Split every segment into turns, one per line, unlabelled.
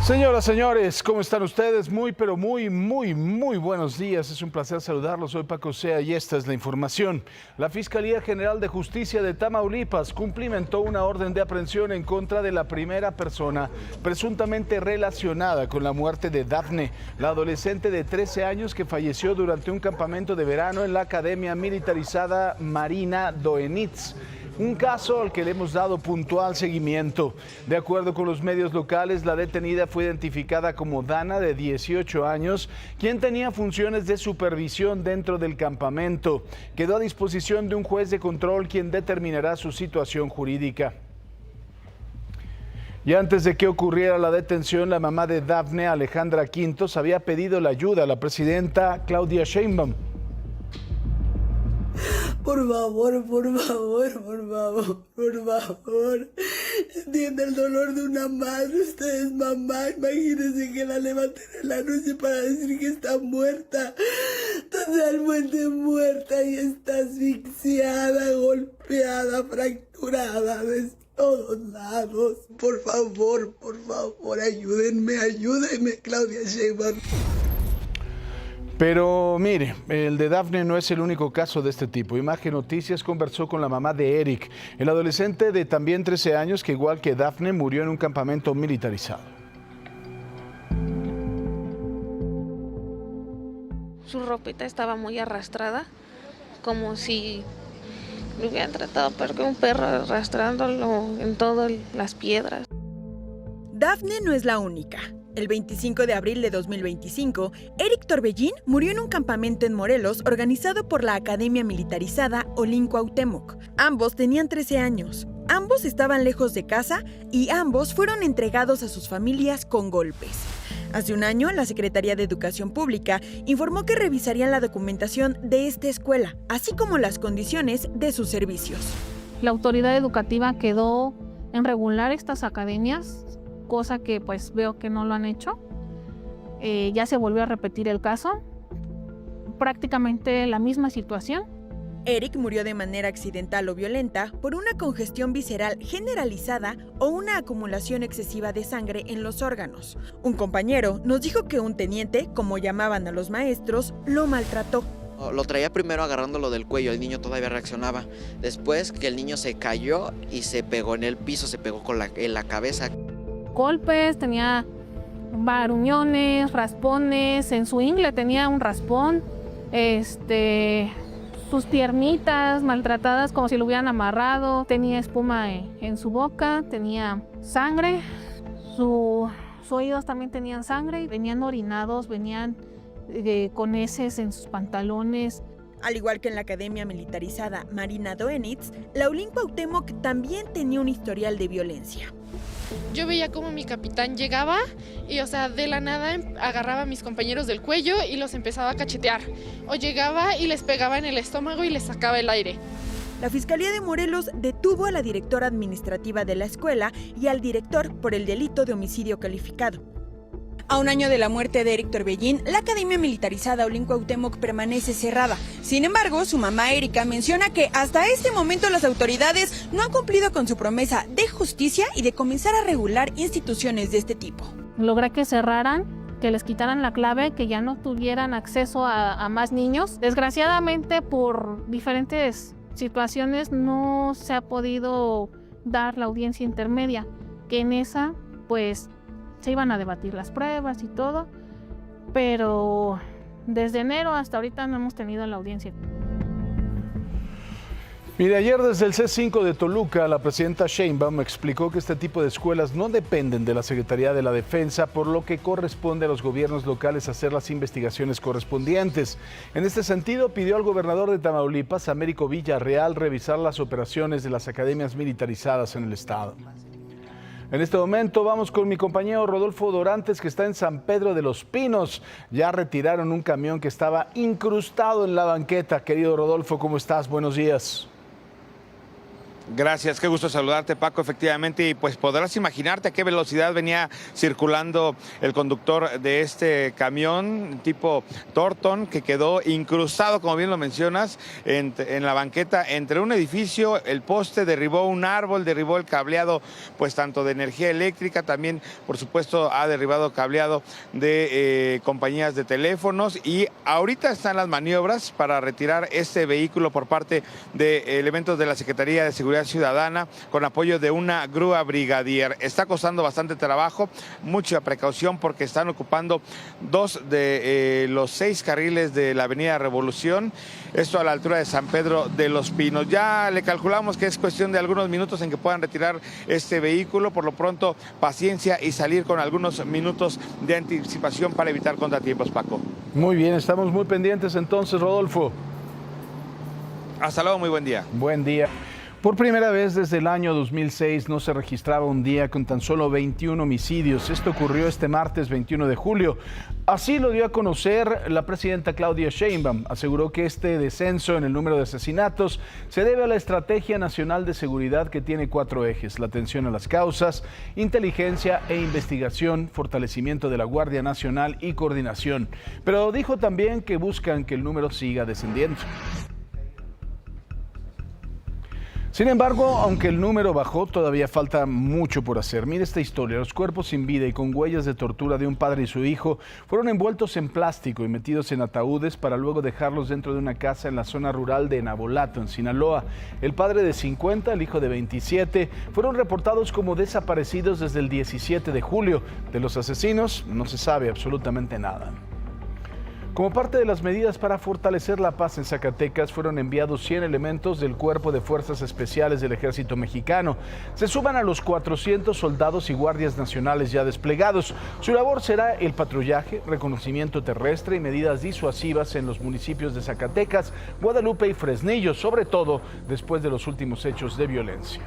Señoras, señores, ¿cómo están ustedes? Muy buenos días. Es un placer saludarlos. Soy Paco Sea y esta es la información. La Fiscalía General de Justicia de Tamaulipas cumplimentó una orden de aprehensión en contra de la primera persona presuntamente relacionada con la muerte de Dafne, la adolescente de 13 años que falleció durante un campamento de verano en la Academia Militarizada Marina Doenitz. Un caso al que le hemos dado puntual seguimiento. De acuerdo con los medios locales, la detenida fue identificada como Dana, de 18 años, quien tenía funciones de supervisión dentro del campamento. Quedó a disposición de un juez de control quien determinará su situación jurídica. Y antes de que ocurriera la detención, la mamá de Dafne, Alejandra Quintos, había pedido la ayuda a la presidenta Claudia Sheinbaum.
Por favor, entiende el dolor de una madre. Ustedes, mamá, imagínense que la levanten en la noche para decir que está muerta, totalmente muerta, y está asfixiada, golpeada, fracturada de todos lados. Por favor, ayúdenme, Claudia Sheinbaum.
Pero mire, el de Dafne no es el único caso de este tipo. Imagen Noticias conversó con la mamá de Eric, el adolescente de también 13 años que, igual que Dafne, murió en un campamento militarizado.
Su ropita estaba muy arrastrada, como si lo hubieran tratado peor que un perro, arrastrándolo en todas las piedras.
Dafne no es la única. El 25 de abril de 2025, Eric Torbellín murió en un campamento en Morelos organizado por la Academia Militarizada Olin Cuauhtémoc. Ambos tenían 13 años, ambos estaban lejos de casa y ambos fueron entregados a sus familias con golpes. Hace un año, la Secretaría de Educación Pública informó que revisarían la documentación de esta escuela, así como las condiciones de sus servicios.
La autoridad educativa quedó en regular estas academias, cosa que pues veo que no lo han hecho. Ya se volvió a repetir el caso, prácticamente la misma situación.
Eric murió de manera accidental o violenta por una congestión visceral generalizada o una acumulación excesiva de sangre en los órganos. Un compañero nos dijo que un teniente, como llamaban a los maestros, lo maltrató.
Lo traía primero agarrándolo del cuello, el niño todavía reaccionaba. Después que el niño se cayó y se pegó en el piso, se pegó en la cabeza.
Golpes, tenía baruñones, raspones, en su ingle tenía un raspón, sus piernitas maltratadas como si lo hubieran amarrado, tenía espuma en su boca, tenía sangre, sus oídos también tenían sangre, venían orinados, venían con heces en sus pantalones.
Al igual que en la Academia Militarizada Marina Doenitz, la Olin Cuauhtémoc también tenía un historial de violencia.
Yo veía como mi capitán llegaba y, de la nada agarraba a mis compañeros del cuello y los empezaba a cachetear. O llegaba y les pegaba en el estómago y les sacaba el aire.
La Fiscalía de Morelos detuvo a la directora administrativa de la escuela y al director por el delito de homicidio calificado. A un año de la muerte de Eric Torbellín, la Academia Militarizada Olin Cuauhtémoc permanece cerrada. Sin embargo, su mamá Erika menciona que hasta este momento las autoridades no han cumplido con su promesa de justicia y de comenzar a regular instituciones de este tipo.
Logré que cerraran, que les quitaran la clave, que ya no tuvieran acceso a más niños. Desgraciadamente, por diferentes situaciones no se ha podido dar la audiencia intermedia, que en esa, pues, se iban a debatir las pruebas y todo, pero desde enero hasta ahorita no hemos tenido la audiencia.
Mire, ayer desde el C5 de Toluca, la presidenta Sheinbaum explicó que este tipo de escuelas no dependen de la Secretaría de la Defensa, por lo que corresponde a los gobiernos locales hacer las investigaciones correspondientes. En este sentido, pidió al gobernador de Tamaulipas, Américo Villarreal, revisar las operaciones de las academias militarizadas en el estado. En este momento vamos con mi compañero Rodolfo Dorantes, que está en San Pedro de los Pinos. Ya retiraron un camión que estaba incrustado en la banqueta. Querido Rodolfo, ¿cómo estás? Buenos días.
Gracias, qué gusto saludarte, Paco. Efectivamente, y pues podrás imaginarte a qué velocidad venía circulando el conductor de este camión tipo Torton, que quedó incrustado, como bien lo mencionas, en la banqueta entre un edificio. El poste derribó un árbol, derribó el cableado, pues tanto de energía eléctrica, también por supuesto ha derribado cableado de compañías de teléfonos, y ahorita están las maniobras para retirar este vehículo por parte de elementos de la Secretaría de Seguridad Ciudadana con apoyo de una grúa brigadier. Está costando bastante trabajo, mucha precaución, porque están ocupando 2 de los 6 carriles de la Avenida Revolución, esto a la altura de San Pedro de los Pinos. Ya le calculamos que es cuestión de algunos minutos en que puedan retirar este vehículo. Por lo pronto, paciencia y salir con algunos minutos de anticipación para evitar contratiempos, Paco.
Muy bien, estamos muy pendientes entonces, Rodolfo.
Hasta luego, muy buen día.
Buen día. Por primera vez desde el año 2006 no se registraba un día con tan solo 21 homicidios. Esto ocurrió este martes 21 de julio. Así lo dio a conocer la presidenta Claudia Sheinbaum. Aseguró que este descenso en el número de asesinatos se debe a la Estrategia Nacional de Seguridad, que tiene 4 ejes: la atención a las causas, inteligencia e investigación, fortalecimiento de la Guardia Nacional y coordinación. Pero dijo también que buscan que el número siga descendiendo. Sin embargo, aunque el número bajó, todavía falta mucho por hacer. Mire esta historia: los cuerpos sin vida y con huellas de tortura de un padre y su hijo fueron envueltos en plástico y metidos en ataúdes para luego dejarlos dentro de una casa en la zona rural de Navolato, en Sinaloa. El padre de 50, el hijo de 27, fueron reportados como desaparecidos desde el 17 de julio. De los asesinos no se sabe absolutamente nada. Como parte de las medidas para fortalecer la paz en Zacatecas, fueron enviados 100 elementos del Cuerpo de Fuerzas Especiales del Ejército Mexicano. Se suman a los 400 soldados y guardias nacionales ya desplegados. Su labor será el patrullaje, reconocimiento terrestre y medidas disuasivas en los municipios de Zacatecas, Guadalupe y Fresnillo, sobre todo después de los últimos hechos de violencia.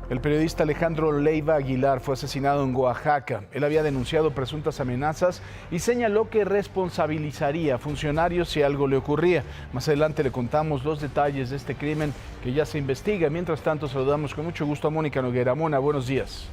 El periodista Alejandro Leiva Aguilar fue asesinado en Oaxaca. Él había denunciado presuntas amenazas y señaló que responsabilizaría a funcionarios si algo le ocurría. Más adelante le contamos los detalles de este crimen que ya se investiga. Mientras tanto, saludamos con mucho gusto a Mónica Noguera. Mona, buenos días.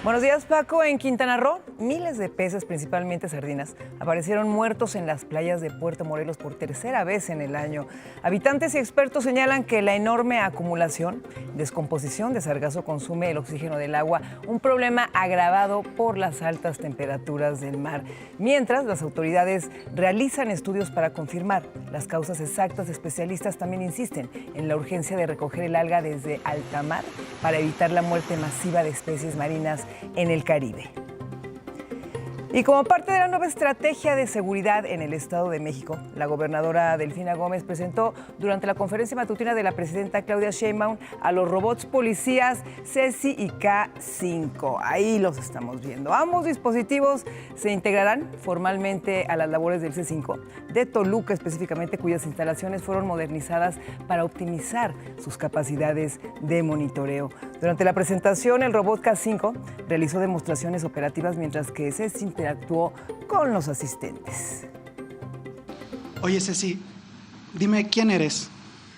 Buenos días, Paco. En Quintana Roo, miles de peces, principalmente sardinas, aparecieron muertos en las playas de Puerto Morelos por tercera vez en el año. Habitantes y expertos señalan que la enorme acumulación, descomposición de sargazo consume el oxígeno del agua, un problema agravado por las altas temperaturas del mar. Mientras, las autoridades realizan estudios para confirmar las causas exactas. Especialistas también insisten en la urgencia de recoger el alga desde alta mar para evitar la muerte masiva de especies marinas en el Caribe. Y como parte de la nueva estrategia de seguridad en el Estado de México, la gobernadora Delfina Gómez presentó durante la conferencia matutina de la presidenta Claudia Sheinbaum a los robots policías Ceci y K5. Ahí los estamos viendo. Ambos dispositivos se integrarán formalmente a las labores del C5 de Toluca, específicamente, cuyas instalaciones fueron modernizadas para optimizar sus capacidades de monitoreo. Durante la presentación, el robot K5 realizó demostraciones operativas, mientras que Ceci interactuó con los asistentes.
Oye, Ceci, dime, ¿quién eres?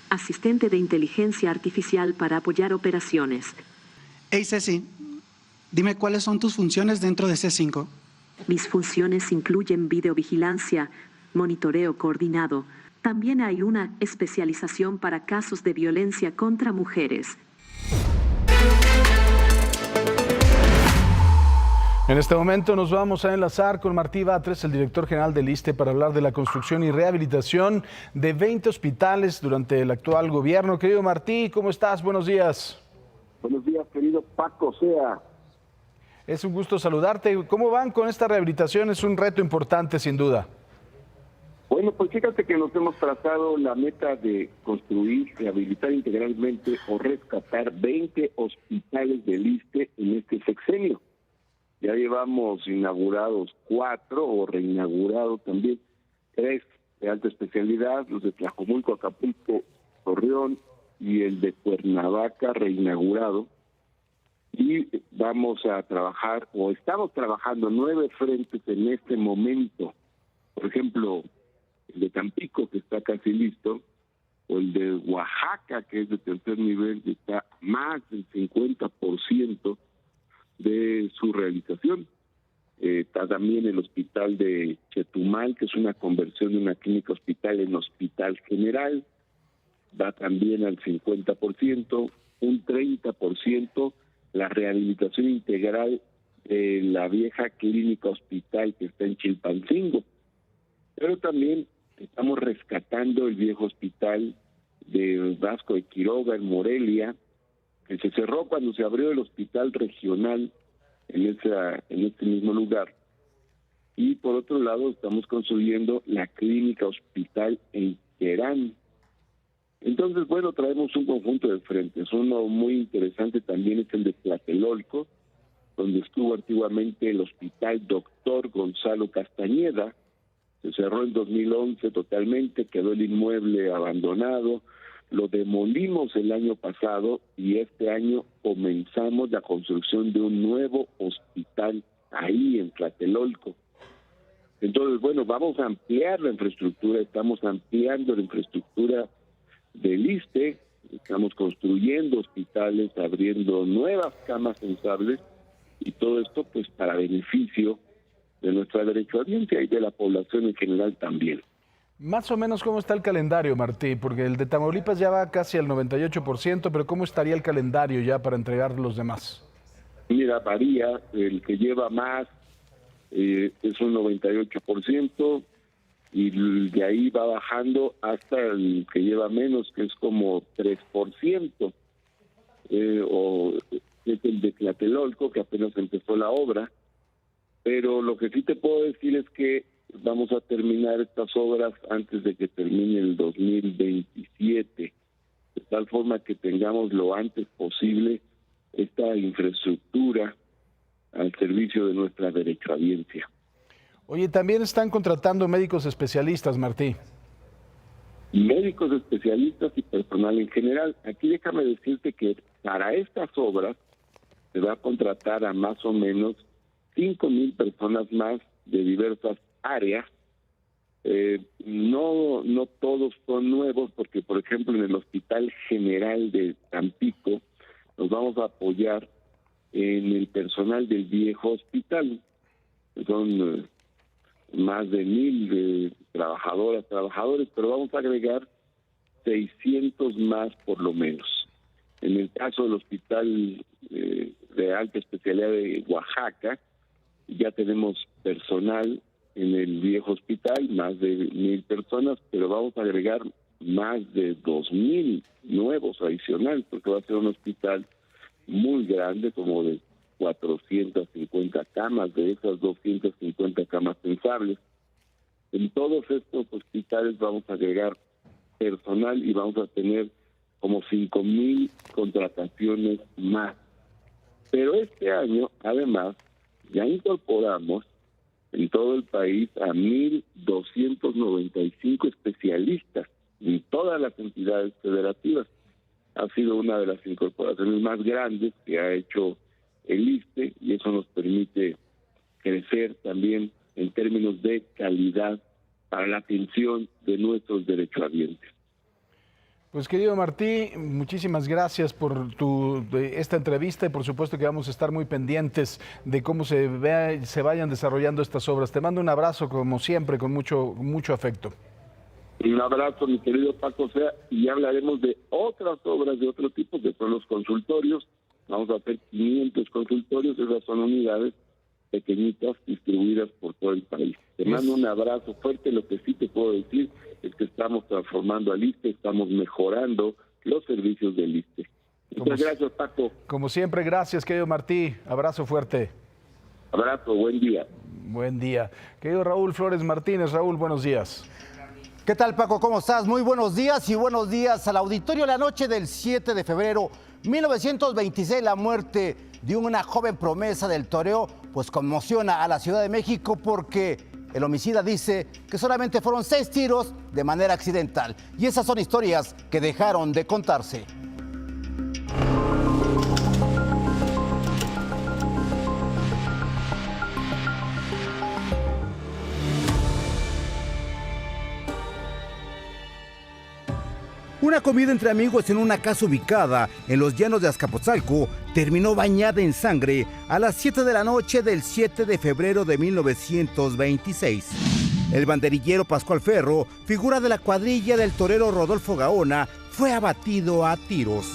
Asistente de inteligencia artificial para apoyar operaciones.
Hey, Ceci, dime cuáles son tus funciones dentro de C5.
Mis funciones incluyen videovigilancia, monitoreo coordinado. También hay una especialización para casos de violencia contra mujeres.
En este momento nos vamos a enlazar con Martí Batres, el director general del ISSSTE, para hablar de la construcción y rehabilitación de 20 hospitales durante el actual gobierno. Querido Martí, ¿cómo estás? Buenos días.
Buenos días, querido Paco Sea.
Es un gusto saludarte. ¿Cómo van con esta rehabilitación? Es un reto importante, sin duda.
Bueno, pues fíjate que nos hemos trazado la meta de construir, rehabilitar integralmente o rescatar 20 hospitales del ISSSTE en este sexenio. Ya llevamos inaugurados 4 o reinaugurados también 3 de alta especialidad, los de Tlajomulco, Acapulco, Torreón y el de Cuernavaca reinaugurado. Y vamos a trabajar, o estamos trabajando 9 frentes en este momento. Por ejemplo, el de Tampico, que está casi listo, o el de Oaxaca, que es de tercer nivel, está más del 50% de su realización. Está también el hospital de Chetumal, que es una conversión de una clínica hospital en hospital general, va también al 50%, un 30% la rehabilitación integral de la vieja clínica hospital que está en Chilpancingo. Pero también estamos rescatando el viejo hospital de Vasco de Quiroga en Morelia, que se cerró cuando se abrió el hospital regional en este mismo lugar. Y por otro lado estamos construyendo la clínica hospital en Terán. Entonces, bueno, traemos un conjunto de frentes. Uno muy interesante también es el de Tlatelolco, donde estuvo antiguamente el hospital Doctor Gonzalo Castañeda. Se cerró en 2011 totalmente, quedó el inmueble abandonado, lo demolimos el año pasado y este año comenzamos la construcción de un nuevo hospital ahí en Tlatelolco. Entonces, bueno, vamos a ampliar la infraestructura, estamos ampliando la infraestructura del ISSSTE, estamos construyendo hospitales, abriendo nuevas camas sensibles y todo esto pues para beneficio de nuestra derechohabiencia y de la población en general también.
Más o menos, ¿cómo está el calendario, Martí? Porque el de Tamaulipas ya va casi al 98%, pero ¿cómo estaría el calendario ya para entregar los demás?
Mira, varía, el que lleva más es un 98%, y de ahí va bajando hasta el que lleva menos, que es como 3%, o es el de Tlatelolco, que apenas empezó la obra. Pero lo que sí te puedo decir es que vamos a terminar estas obras antes de que termine el 2027, de tal forma que tengamos lo antes posible esta infraestructura al servicio de nuestra derechohabiencia.
Oye, también están contratando médicos especialistas, Martí.
Médicos especialistas y personal en general. Aquí déjame decirte que para estas obras se va a contratar a más o menos 5,000 personas más de diversas áreas. No todos son nuevos, porque por ejemplo en el Hospital General de Tampico nos vamos a apoyar en el personal del viejo hospital. Son más de 1,000 trabajadores, pero vamos a agregar 600 más por lo menos. En el caso del Hospital de Alta Especialidad de Oaxaca, ya tenemos personal en el viejo hospital, más de 1,000 personas, pero vamos a agregar más de 2,000 nuevos adicionales, porque va a ser un hospital muy grande, como de 450 camas, de esas 250 camas pensables. En todos estos hospitales vamos a agregar personal y vamos a tener como 5,000 contrataciones más. Pero este año, además, ya incorporamos en todo el país a 1,295 especialistas en todas las entidades federativas. Ha sido una de las incorporaciones más grandes que ha hecho el ISSSTE y eso nos permite crecer también en términos de calidad para la atención de nuestros derechohabientes.
Pues querido Martí, muchísimas gracias por esta entrevista y por supuesto que vamos a estar muy pendientes de cómo se vayan desarrollando estas obras. Te mando un abrazo como siempre, con mucho afecto.
Un abrazo, mi querido Paco Sea, y ya hablaremos de otras obras de otro tipo, que son los consultorios. Vamos a hacer 500 consultorios, esas son unidades pequeñitas distribuidas por todo el país. Te mando un abrazo fuerte. Lo que sí te puedo decir es que estamos transformando al ISSSTE, estamos mejorando los servicios del ISSSTE. Muchas gracias, Paco.
Como siempre, gracias, querido Martí. Abrazo fuerte.
Abrazo, buen día.
Buen día. Querido Raúl Flores Martínez. Raúl, buenos días.
¿Qué tal, Paco? ¿Cómo estás? Muy buenos días y buenos días al auditorio. La noche del 7 de febrero 1926, la muerte de una joven promesa del toreo, pues conmociona a la Ciudad de México porque el homicida dice que solamente fueron 6 tiros de manera accidental. Y esas son historias que dejaron de contarse. Una comida entre amigos en una casa ubicada en los llanos de Azcapotzalco terminó bañada en sangre a las 7 de la noche del 7 de febrero de 1926. El banderillero Pascual Ferro, figura de la cuadrilla del torero Rodolfo Gaona, fue abatido a tiros.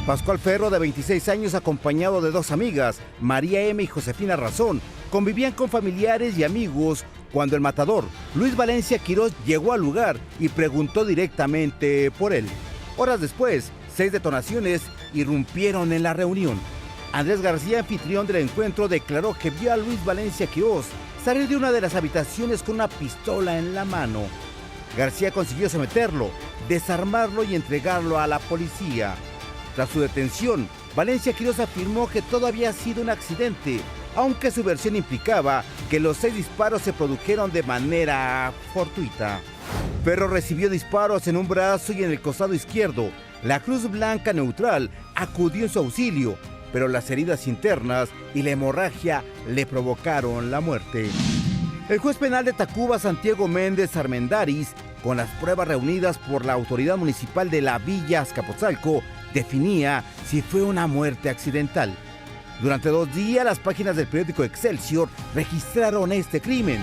Pascual Ferro, de 26 años, acompañado de dos amigas, María M. y Josefina Razón, convivían con familiares y amigos cuando el matador, Luis Valencia Quirós, llegó al lugar y preguntó directamente por él. Horas después, 6 detonaciones irrumpieron en la reunión. Andrés García, anfitrión del encuentro, declaró que vio a Luis Valencia Quirós salir de una de las habitaciones con una pistola en la mano. García consiguió someterlo, desarmarlo y entregarlo a la policía. Tras su detención, Valencia Quirós afirmó que todo había sido un accidente, aunque su versión implicaba que los 6 disparos se produjeron de manera fortuita. Ferro recibió disparos en un brazo y en el costado izquierdo. La Cruz Blanca Neutral acudió en su auxilio, pero las heridas internas y la hemorragia le provocaron la muerte. El juez penal de Tacuba, Santiago Méndez Armendáriz, con las pruebas reunidas por la autoridad municipal de la Villa Azcapotzalco, definía si fue una muerte accidental. Durante 2 días, las páginas del periódico Excelsior registraron este crimen.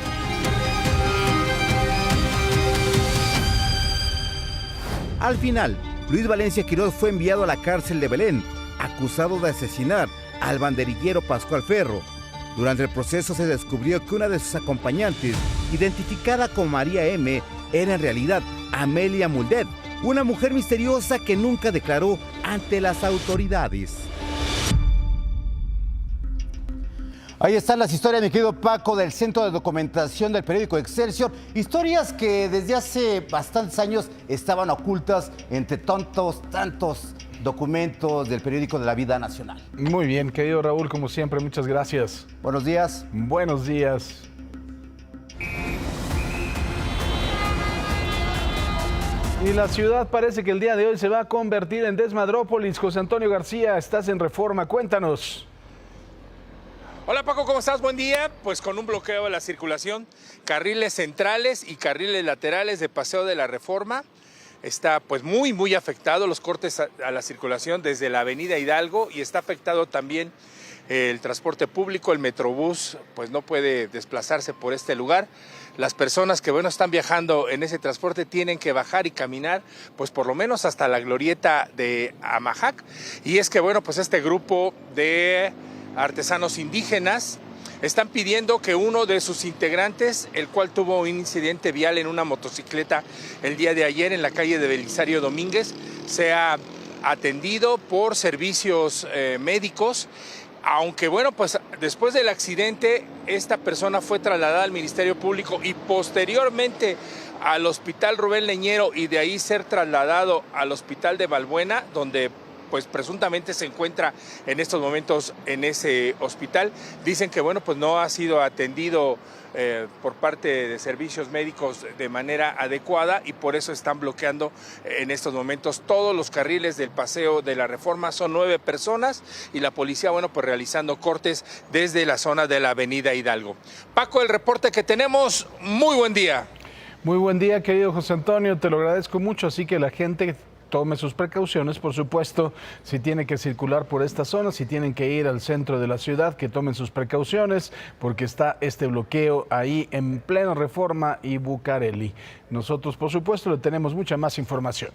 Al final, Luis Valencia Quirós fue enviado a la cárcel de Belén, acusado de asesinar al banderillero Pascual Ferro. Durante el proceso se descubrió que una de sus acompañantes, identificada como María M., era en realidad Amelia Muldet, una mujer misteriosa que nunca declaró ante las autoridades. Ahí están las historias, mi querido Paco, del Centro de Documentación del periódico Excelsior. Historias que desde hace bastantes años estaban ocultas entre tantos documentos del periódico de la vida nacional.
Muy bien, querido Raúl, como siempre, muchas gracias.
Buenos días.
Buenos días. Y la ciudad parece que el día de hoy se va a convertir en desmadrópolis. José Antonio García, estás en Reforma, cuéntanos.
Hola Paco, ¿cómo estás? Buen día. Pues con un bloqueo de la circulación, carriles centrales y carriles laterales de Paseo de la Reforma. Está pues muy afectado los cortes a la circulación desde la avenida Hidalgo, y está afectado también el transporte público. El Metrobús pues no puede desplazarse por este lugar. Las personas que están viajando en ese transporte tienen que bajar y caminar pues por lo menos hasta la glorieta de Amajac. Y es que pues este grupo de artesanos indígenas están pidiendo que uno de sus integrantes, el cual tuvo un incidente vial en una motocicleta el día de ayer en la calle de Belisario Domínguez, sea atendido por servicios médicos. Aunque pues después del accidente esta persona fue trasladada al Ministerio Público y posteriormente al Hospital Rubén Leñero, y de ahí ser trasladado al Hospital de Balbuena, donde pues presuntamente se encuentra en estos momentos en ese hospital. Dicen que pues no ha sido atendido por parte de servicios médicos de manera adecuada, y por eso están bloqueando en estos momentos todos los carriles del Paseo de la Reforma. Son 9 personas y la policía pues realizando cortes desde la zona de la avenida Hidalgo. Paco, el reporte que tenemos. Muy buen día.
Muy buen día, querido José Antonio, te lo agradezco mucho. Así que la gente tome sus precauciones, por supuesto, si tiene que circular por esta zona, si tienen que ir al centro de la ciudad, que tomen sus precauciones, porque está este bloqueo ahí en pleno Reforma y Bucareli. Nosotros, por supuesto, le tenemos mucha más información.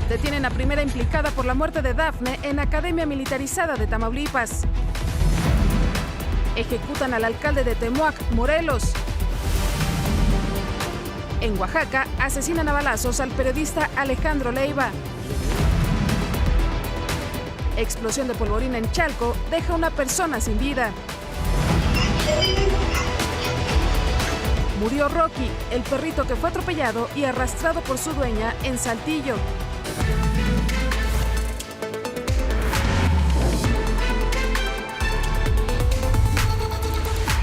Detienen a primera implicada por la muerte de Dafne en Academia Militarizada de Tamaulipas. Ejecutan al alcalde de Temuac, Morelos. En Oaxaca, asesinan a balazos al periodista Alejandro Leiva. Explosión de polvorina en Chalco deja a una persona sin vida. Murió Rocky, el perrito que fue atropellado y arrastrado por su dueña en Saltillo.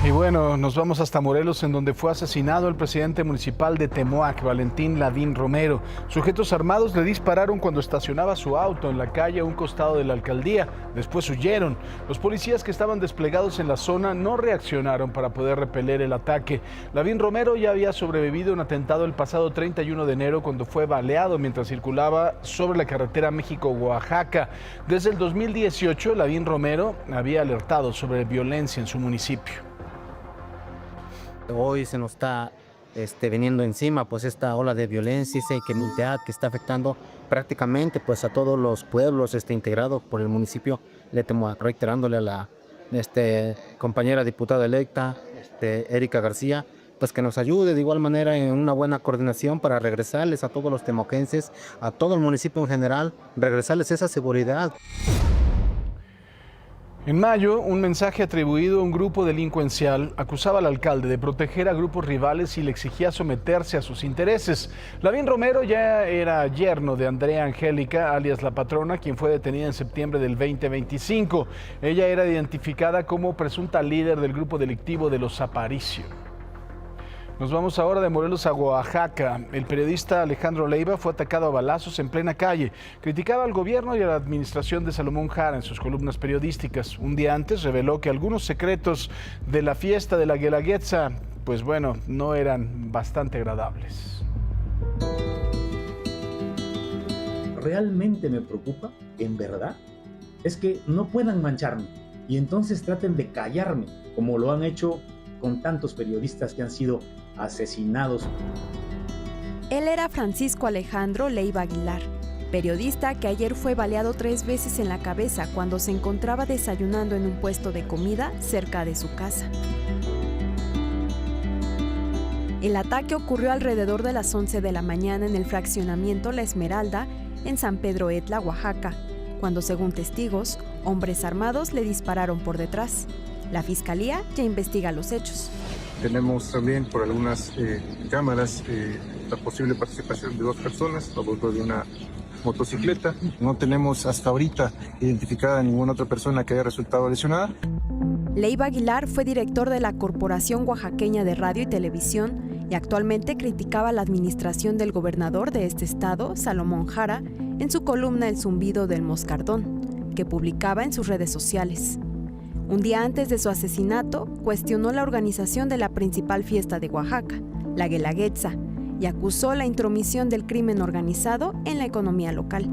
Y bueno, nos vamos hasta Morelos, en donde fue asesinado el presidente municipal de Temoac, Valentín Ladín Romero. Sujetos armados le dispararon cuando estacionaba su auto en la calle a un costado de la alcaldía. Después huyeron. Los policías que estaban desplegados en la zona no reaccionaron para poder repeler el ataque. Ladín Romero ya había sobrevivido a un atentado el pasado 31 de enero cuando fue baleado mientras circulaba sobre la carretera México-Oaxaca. Desde el 2018, Ladín Romero había alertado sobre violencia en su municipio.
Hoy se nos está viniendo encima pues esta ola de violencia y criminalidad que está afectando prácticamente pues a todos los pueblos integrados por el municipio de Temoac, reiterándole a la compañera diputada electa Erika García pues que nos ayude de igual manera en una buena coordinación para regresarles a todos los temoquenses, a todo el municipio en general, regresarles esa seguridad.
En mayo, un mensaje atribuido a un grupo delincuencial acusaba al alcalde de proteger a grupos rivales y le exigía someterse a sus intereses. Ladín Romero ya era yerno de Andrea Angélica, alias La Patrona, quien fue detenida en septiembre del 2025. Ella era identificada como presunta líder del grupo delictivo de los Aparicio. Nos vamos ahora de Morelos a Oaxaca. El periodista Alejandro Leiva fue atacado a balazos en plena calle. Criticaba al gobierno y a la administración de Salomón Jara en sus columnas periodísticas. Un día antes reveló que algunos secretos de la fiesta de la Guelaguetza, pues bueno, no eran bastante agradables.
Realmente me preocupa, en verdad, es que no puedan mancharme y entonces traten de callarme, como lo han hecho con tantos periodistas que han sido asesinados.
Él era Francisco Alejandro Leiva Aguilar, periodista que ayer fue baleado 3 veces en la cabeza cuando se encontraba desayunando en un puesto de comida cerca de su casa. El ataque ocurrió alrededor de las 11 de la mañana en el fraccionamiento La Esmeralda, en San Pedro Etla, Oaxaca, cuando, según testigos, hombres armados le dispararon por detrás. La Fiscalía ya investiga los hechos.
Tenemos también por algunas cámaras la posible participación de 2 personas a bordo de una motocicleta. No tenemos hasta ahorita identificada a ninguna otra persona que haya resultado lesionada.
Leiva Aguilar fue director de la Corporación Oaxaqueña de Radio y Televisión y actualmente criticaba la administración del gobernador de este estado, Salomón Jara, en su columna El Zumbido del Moscardón, que publicaba en sus redes sociales. Un día antes de su asesinato, cuestionó la organización de la principal fiesta de Oaxaca, la Guelaguetza, y acusó la intromisión del crimen organizado en la economía local.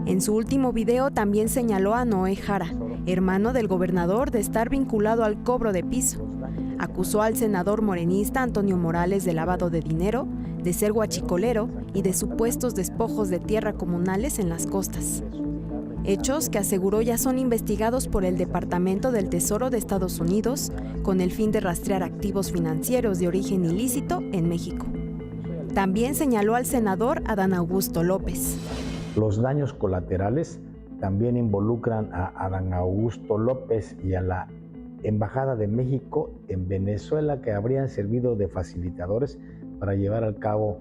En su último video también señaló a Noé Jara, hermano del gobernador, de estar vinculado al cobro de piso. Acusó al senador morenista Antonio Morales de lavado de dinero, de ser guachicolero y de supuestos despojos de tierra comunales en las costas. Hechos que aseguró ya son investigados por el Departamento del Tesoro de Estados Unidos con el fin de rastrear activos financieros de origen ilícito en México. También señaló al senador Adán Augusto López.
Los daños colaterales también involucran a Adán Augusto López y a la Embajada de México en Venezuela, que habrían servido de facilitadores para llevar a cabo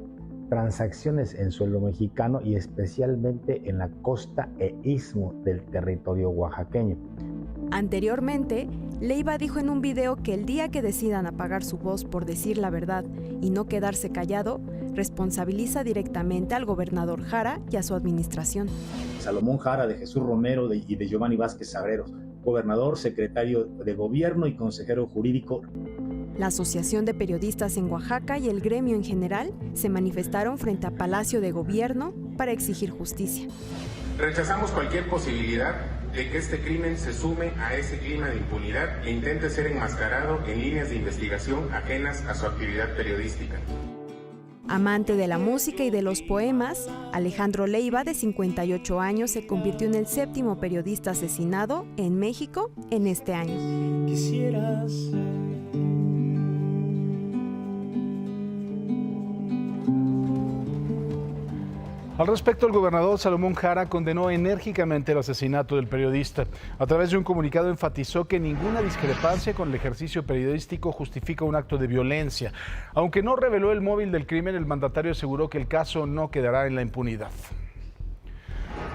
transacciones en suelo mexicano y especialmente en la costa e istmo del territorio oaxaqueño.
Anteriormente, Leiva dijo en un video que el día que decidan apagar su voz por decir la verdad y no quedarse callado, responsabiliza directamente al gobernador Jara y a su administración.
Salomón Jara, de Jesús Romero y de Giovanni Vázquez Sagreros, gobernador, secretario de gobierno y consejero jurídico.
La Asociación de Periodistas en Oaxaca y el gremio en general se manifestaron frente a Palacio de Gobierno para exigir justicia.
Rechazamos cualquier posibilidad de que este crimen se sume a ese clima de impunidad e intente ser enmascarado en líneas de investigación ajenas a su actividad periodística.
Amante de la música y de los poemas, Alejandro Leiva, de 58 años, se convirtió en el 7º periodista asesinado en México en este año.
Quisieras
Al respecto, el gobernador Salomón Jara condenó enérgicamente el asesinato del periodista. A través de un comunicado enfatizó que ninguna discrepancia con el ejercicio periodístico justifica un acto de violencia. Aunque no reveló el móvil del crimen, el mandatario aseguró que el caso no quedará en la impunidad.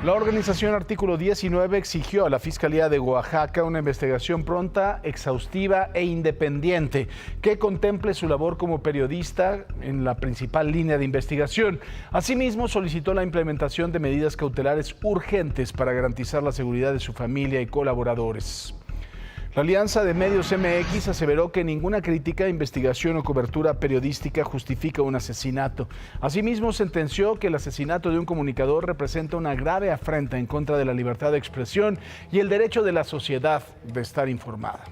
La organización Artículo 19 exigió a la Fiscalía de Oaxaca una investigación pronta, exhaustiva e independiente que contemple su labor como periodista en la principal línea de investigación. Asimismo, solicitó la implementación de medidas cautelares urgentes para garantizar la seguridad de su familia y colaboradores. La Alianza de Medios MX aseveró que ninguna crítica, investigación o cobertura periodística justifica un asesinato. Asimismo, sentenció que el asesinato de un comunicador representa una grave afrenta en contra de la libertad de expresión y el derecho de la sociedad de estar informada.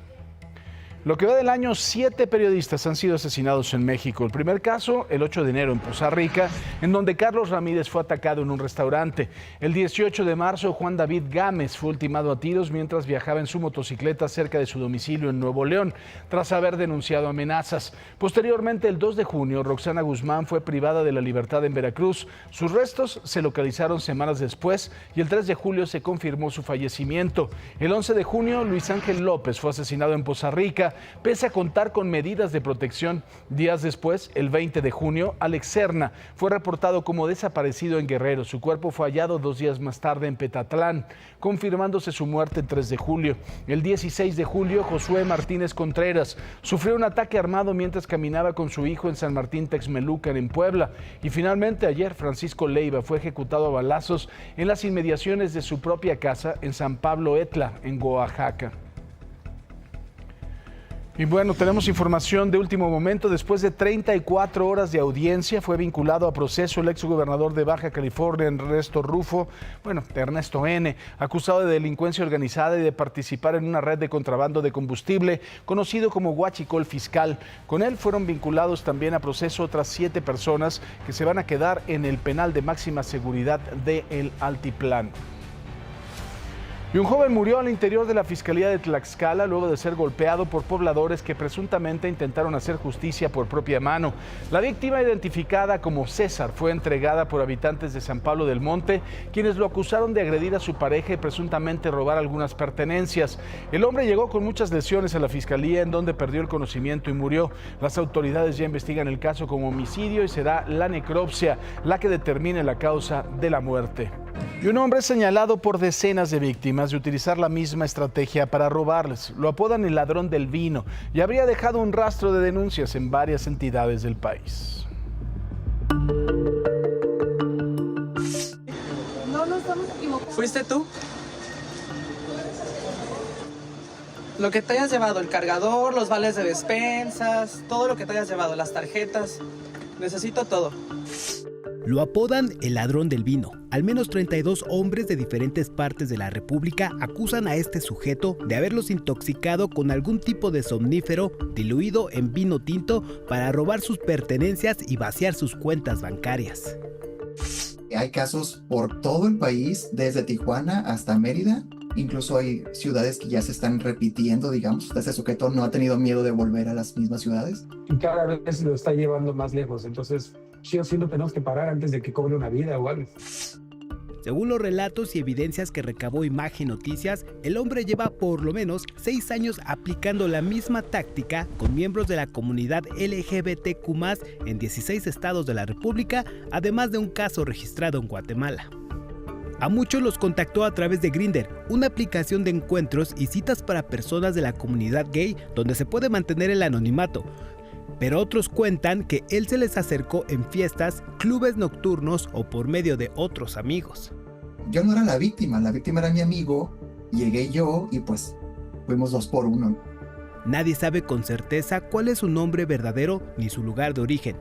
Lo que va del año, 7 periodistas han sido asesinados en México. El primer caso, el 8 de enero en Poza Rica, en donde Carlos Ramírez fue atacado en un restaurante. El 18 de marzo, Juan David Gámez fue ultimado a tiros mientras viajaba en su motocicleta cerca de su domicilio en Nuevo León, tras haber denunciado amenazas. Posteriormente, el 2 de junio, Roxana Guzmán fue privada de la libertad en Veracruz. Sus restos se localizaron semanas después y el 3 de julio se confirmó su fallecimiento. El 11 de junio, Luis Ángel López fue asesinado en Poza Rica, pese a contar con medidas de protección. Días después, el 20 de junio, Alex Serna fue reportado como desaparecido en Guerrero. Su cuerpo fue hallado 2 días más tarde en Petatlán, confirmándose su muerte el 3 de julio. El 16 de julio, Josué Martínez Contreras sufrió un ataque armado mientras caminaba con su hijo en San Martín Texmelucan, en Puebla. Y finalmente, ayer, Francisco Leiva fue ejecutado a balazos en las inmediaciones de su propia casa en San Pablo Etla, en Oaxaca. Y bueno, tenemos información de último momento. Después de 34 horas de audiencia, fue vinculado a proceso el exgobernador de Baja California, Ernesto N., acusado de delincuencia organizada y de participar en una red de contrabando de combustible, conocido como huachicol fiscal. Con él fueron vinculados también a proceso otras 7 personas que se van a quedar en el penal de máxima seguridad de El Altiplano. Y un joven murió al interior de la Fiscalía de Tlaxcala luego de ser golpeado por pobladores que presuntamente intentaron hacer justicia por propia mano. La víctima, identificada como César, fue entregada por habitantes de San Pablo del Monte, quienes lo acusaron de agredir a su pareja y presuntamente robar algunas pertenencias. El hombre llegó con muchas lesiones a la Fiscalía, en donde perdió el conocimiento y murió. Las autoridades ya investigan el caso como homicidio y será la necropsia la que determine la causa de la muerte. Y un hombre es señalado por decenas de víctimas de utilizar la misma estrategia para robarles. Lo apodan el ladrón del vino y habría dejado un rastro de denuncias en varias entidades del país.
No nos estamos equivocando. ¿Fuiste tú? Lo que te hayas llevado, el cargador, los vales de despensas, todo lo que te hayas llevado, las tarjetas. Necesito todo.
Lo apodan el ladrón del vino. Al menos 32 hombres de diferentes partes de la República acusan a este sujeto de haberlos intoxicado con algún tipo de somnífero diluido en vino tinto para robar sus pertenencias y vaciar sus cuentas bancarias.
Hay casos por todo el país, desde Tijuana hasta Mérida. Incluso hay ciudades que ya se están repitiendo, digamos. Este sujeto no ha tenido miedo de volver a las mismas ciudades.
Y cada vez lo está llevando más lejos. Entonces, sí o sí lo tenemos que parar antes de que cobre una vida o algo.
Según los relatos y evidencias que recabó Imagen Noticias, el hombre lleva por lo menos 6 años aplicando la misma táctica con miembros de la comunidad LGBTQ+ en 16 estados de la República, además de un caso registrado en Guatemala. A muchos los contactó a través de Grindr, una aplicación de encuentros y citas para personas de la comunidad gay donde se puede mantener el anonimato. Pero otros cuentan que él se les acercó en fiestas, clubes nocturnos o por medio de otros amigos.
Yo no era la víctima era mi amigo, llegué yo y pues fuimos 2 por 1.
Nadie sabe con certeza cuál es su nombre verdadero ni su lugar de origen.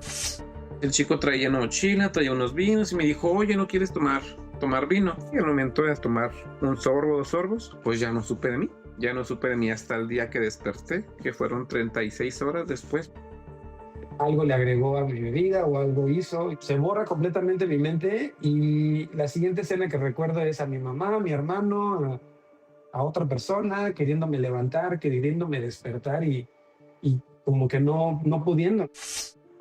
El chico traía una mochila, traía unos vinos y me dijo, oye, ¿no quieres tomar vino? Y al momento de tomar un sorbo o 2 sorbos, pues ya no supe de mí. Ya no supe de mí hasta el día que desperté, que fueron 36 horas después.
Algo le agregó a mi bebida o algo hizo. Se borra completamente mi mente y la siguiente escena que recuerdo es a mi mamá, a mi hermano, a otra persona queriéndome levantar, queriéndome despertar y como que no pudiendo.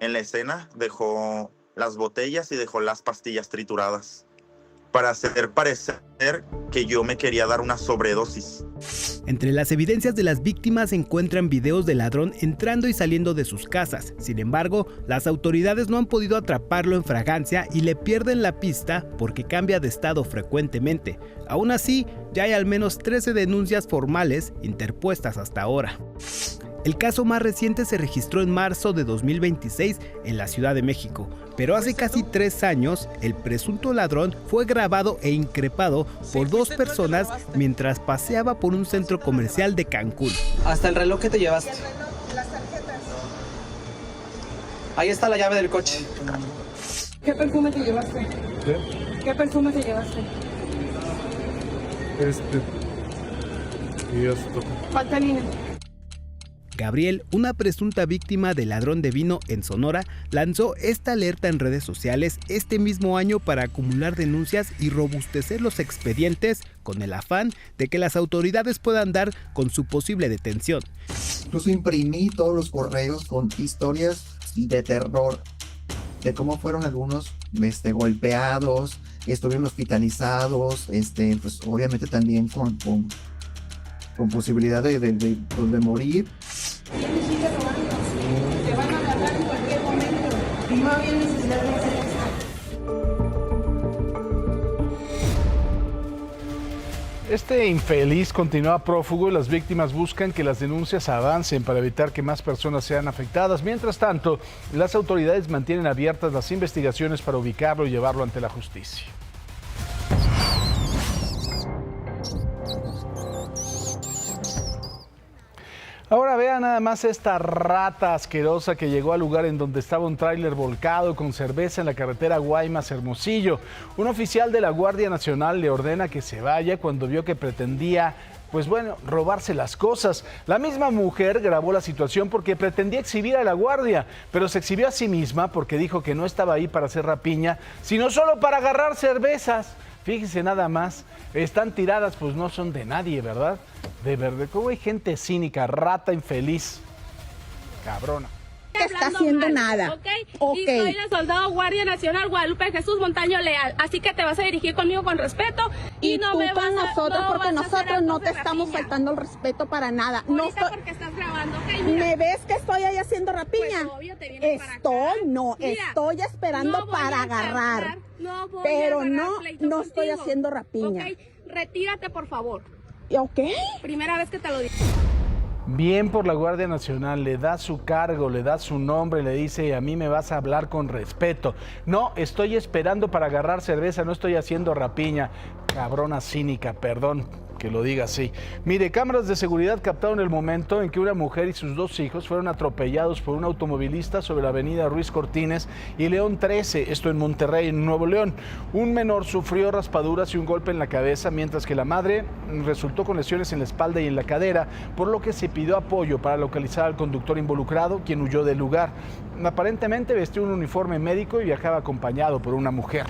En la escena dejó las botellas y dejó las pastillas trituradas.
para hacer parecer que yo me quería dar una sobredosis.
Entre las evidencias de las víctimas se encuentran videos del ladrón entrando y saliendo de sus casas. Sin embargo, las autoridades no han podido atraparlo en fragancia y le pierden la pista porque cambia de estado frecuentemente. Aún así, ya hay al menos 13 denuncias formales interpuestas hasta ahora. El caso más reciente se registró en marzo de 2026 en la Ciudad de México, pero hace casi 3 años el presunto ladrón fue grabado e increpado por 2 personas mientras paseaba por un centro comercial de Cancún.
Hasta el reloj que te llevaste. Ahí está la llave del coche.
¿Qué perfume te llevaste? ¿Qué perfume te llevaste? Y esto. Falta línea.
Gabriel, una presunta víctima del ladrón de vino en Sonora, lanzó esta alerta en redes sociales este mismo año para acumular denuncias y robustecer los expedientes con el afán de que las autoridades puedan dar con su posible detención.
Incluso imprimí todos los correos con historias de terror, de cómo fueron algunos golpeados, estuvieron hospitalizados, pues obviamente también con posibilidad de morir.
Te van a agarrar en cualquier momento y no había necesidad de hacer eso.
Este infeliz continúa prófugo y las víctimas buscan que las denuncias avancen para evitar que más personas sean afectadas. Mientras tanto, las autoridades mantienen abiertas las investigaciones para ubicarlo y llevarlo ante la justicia. Ahora vean nada más esta rata asquerosa que llegó al lugar en donde estaba un tráiler volcado con cerveza en la carretera Guaymas-Hermosillo. Un oficial de la Guardia Nacional le ordena que se vaya cuando vio que pretendía, robarse las cosas. La misma mujer grabó la situación porque pretendía exhibir a la guardia, pero se exhibió a sí misma porque dijo que no estaba ahí para hacer rapiña, sino solo para agarrar cervezas. Fíjese nada más, están tiradas, pues no son de nadie, ¿verdad? De verdad, ¿cómo hay gente cínica, rata infeliz, cabrona?
No está haciendo nada. Y soy el soldado Guardia Nacional Guadalupe Jesús Montaño Leal, así que te vas a dirigir conmigo con respeto y no me vas a
nosotros
no
porque
vas
nosotros
a
no te estamos faltando el respeto para nada.
No
No
estoy porque estás grabando, mira.
¿Me ves que estoy ahí haciendo rapiña?
Pues obvio, te vienes para acá. Mira,
estoy esperando para agarrar. Pero no estoy haciendo rapiña.
Retírate, por favor.
¿Ok?
Primera vez que te lo digo.
Bien por la Guardia Nacional, le da su cargo, le da su nombre, le dice, a mí me vas a hablar con respeto. No, estoy esperando para agarrar cerveza, no estoy haciendo rapiña. Cabrona cínica, perdón que lo diga así. Mire, cámaras de seguridad captaron el momento en que una mujer y sus 2 hijos fueron atropellados por un automovilista sobre la avenida Ruiz Cortines y León 13, esto en Monterrey, en Nuevo León. Un menor sufrió raspaduras y un golpe en la cabeza, mientras que la madre resultó con lesiones en la espalda y en la cadera, por lo que se pidió apoyo para localizar al conductor involucrado, quien huyó del lugar. Aparentemente vestía un uniforme médico y viajaba acompañado por una mujer.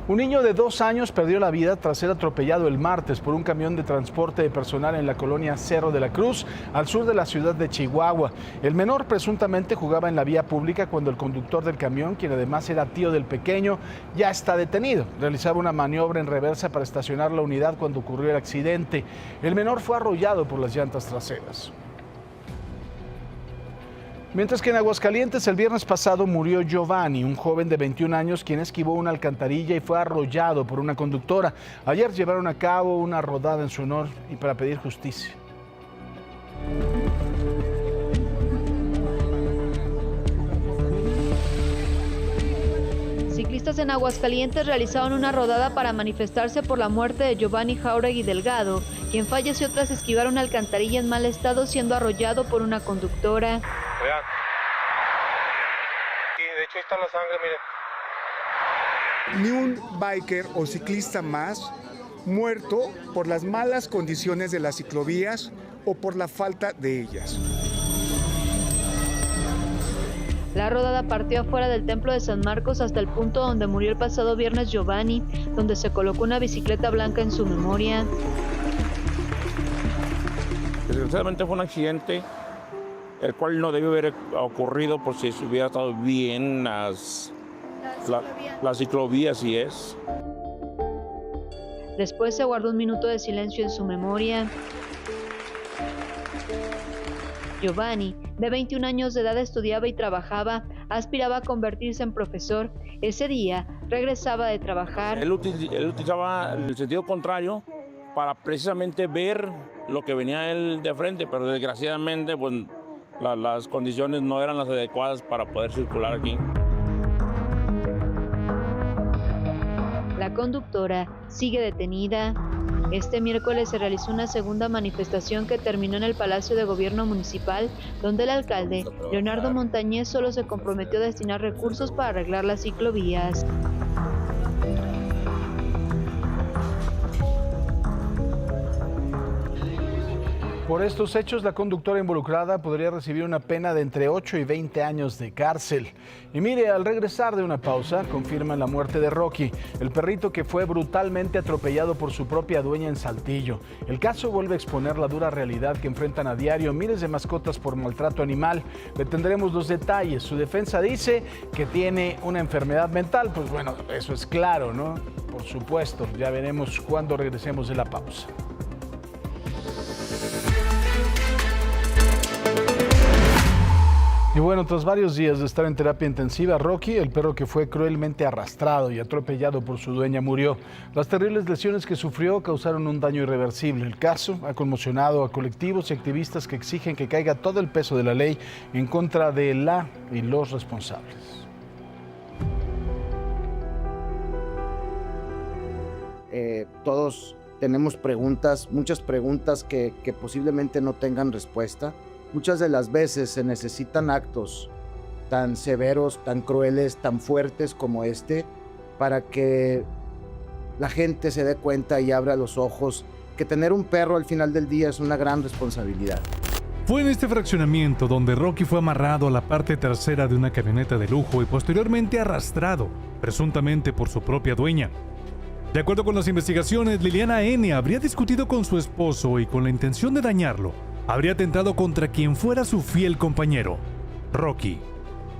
Un niño de 2 años perdió la vida tras ser atropellado el martes por un camión de transporte de personal en la colonia Cerro de la Cruz, al sur de la ciudad de Chihuahua. El menor presuntamente jugaba en la vía pública cuando el conductor del camión, quien además era tío del pequeño, ya está detenido. Realizaba una maniobra en reversa para estacionar la unidad cuando ocurrió el accidente. El menor fue arrollado por las llantas traseras. Mientras que en Aguascalientes el viernes pasado murió Giovanni, un joven de 21 años quien esquivó una alcantarilla y fue arrollado por una conductora. Ayer llevaron a cabo una rodada en su honor y para pedir justicia.
Ciclistas en Aguascalientes realizaron una rodada para manifestarse por la muerte de Giovanni Jauregui Delgado, quien falleció tras esquivar una alcantarilla en mal estado siendo arrollado por una conductora.
Vean. Y de hecho ahí está la sangre, miren.
Ni un biker o ciclista más muerto por las malas condiciones de las ciclovías o por la falta de ellas.
La rodada partió afuera del templo de San Marcos hasta el punto donde murió el pasado viernes Giovanni, donde se colocó una bicicleta blanca en su memoria.
Desgraciadamente fue un accidente, el cual no debió haber ocurrido por si hubiera estado bien las La ciclovía sí es.
Después se guardó un minuto de silencio en su memoria. Giovanni, de 21 años de edad, estudiaba y trabajaba, aspiraba a convertirse en profesor. Ese día regresaba de trabajar.
Él utilizaba el sentido contrario para precisamente ver lo que venía él de frente, pero desgraciadamente pues, las condiciones no eran las adecuadas para poder circular aquí.
La conductora sigue detenida. Este miércoles se realizó una segunda manifestación que terminó en el Palacio de Gobierno Municipal, donde el alcalde, Leonardo Montañez, solo se comprometió a destinar recursos para arreglar las ciclovías.
Por estos hechos, la conductora involucrada podría recibir una pena de entre 8 y 20 años de cárcel. Y mire, al regresar de una pausa, confirman la muerte de Rocky, el perrito que fue brutalmente atropellado por su propia dueña en Saltillo. El caso vuelve a exponer la dura realidad que enfrentan a diario miles de mascotas por maltrato animal. Le tendremos los detalles. Su defensa dice que tiene una enfermedad mental. Pues bueno, eso es claro, ¿no? Por supuesto, ya veremos cuando regresemos de la pausa. Y bueno, tras varios días de estar en terapia intensiva, Rocky, el perro que fue cruelmente arrastrado y atropellado por su dueña, murió. Las terribles lesiones que sufrió causaron un daño irreversible. El caso ha conmocionado a colectivos y activistas que exigen que caiga todo el peso de la ley en contra de la y los responsables.
Todos tenemos preguntas, muchas preguntas que posiblemente no tengan respuesta. Muchas de las veces se necesitan actos tan severos, tan crueles, tan fuertes como este, para que la gente se dé cuenta y abra los ojos que tener un perro al final del día es una gran responsabilidad.
Fue en este fraccionamiento donde Rocky fue amarrado a la parte trasera de una camioneta de lujo y posteriormente arrastrado, presuntamente por su propia dueña. De acuerdo con las investigaciones, Liliana N. habría discutido con su esposo y con la intención de dañarlo, habría atentado contra quien fuera su fiel compañero, Rocky.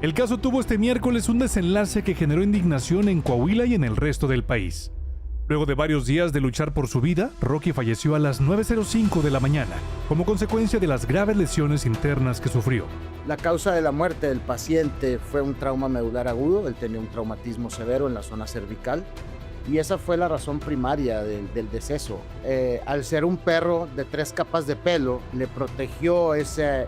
El caso tuvo este miércoles un desenlace que generó indignación en Coahuila y en el resto del país. Luego de varios días de luchar por su vida, Rocky falleció a las 9:05 de la mañana, como consecuencia de las graves lesiones internas que sufrió.
La causa de la muerte del paciente fue un trauma medular agudo, él tenía un traumatismo severo en la zona cervical, y esa fue la razón primaria del deceso. Al ser un perro de 3 capas de pelo, le protegió ese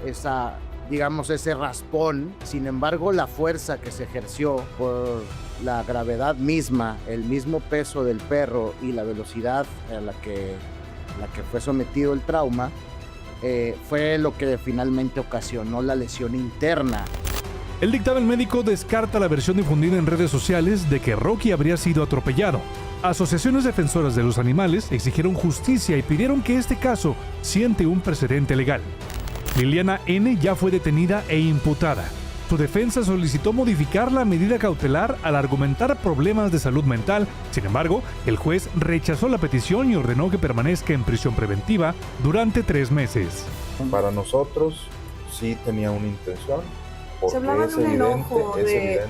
raspón. Sin embargo, la fuerza que se ejerció por la gravedad misma, el mismo peso del perro y la velocidad a la que fue sometido el trauma, fue lo que finalmente ocasionó la lesión interna.
El dictamen médico descarta la versión difundida en redes sociales de que Rocky habría sido atropellado. Asociaciones defensoras de los animales exigieron justicia y pidieron que este caso siente un precedente legal. Liliana N. ya fue detenida e imputada. Su defensa solicitó modificar la medida cautelar al argumentar problemas de salud mental. Sin embargo, el juez rechazó la petición y ordenó que permanezca en prisión preventiva durante 3 meses.
Para nosotros sí tenía una intención.
Se hablaba de un enojo de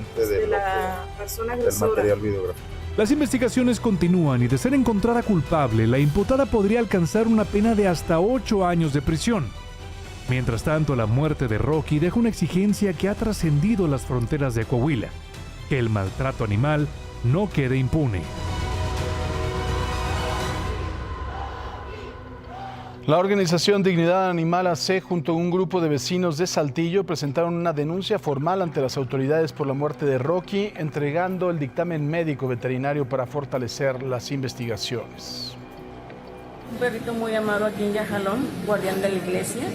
la persona agresora.
Del material videográfico.
Las investigaciones continúan y de ser encontrada culpable, la imputada podría alcanzar una pena de hasta 8 años de prisión. Mientras tanto, la muerte de Rocky deja una exigencia que ha trascendido las fronteras de Coahuila: que el maltrato animal no quede impune.
La organización Dignidad Animal AC, junto a un grupo de vecinos de Saltillo, presentaron una denuncia formal ante las autoridades por la muerte de Rocky, entregando el dictamen médico veterinario para fortalecer las investigaciones.
Un perrito muy amado aquí en Yajalón, guardián de la iglesia,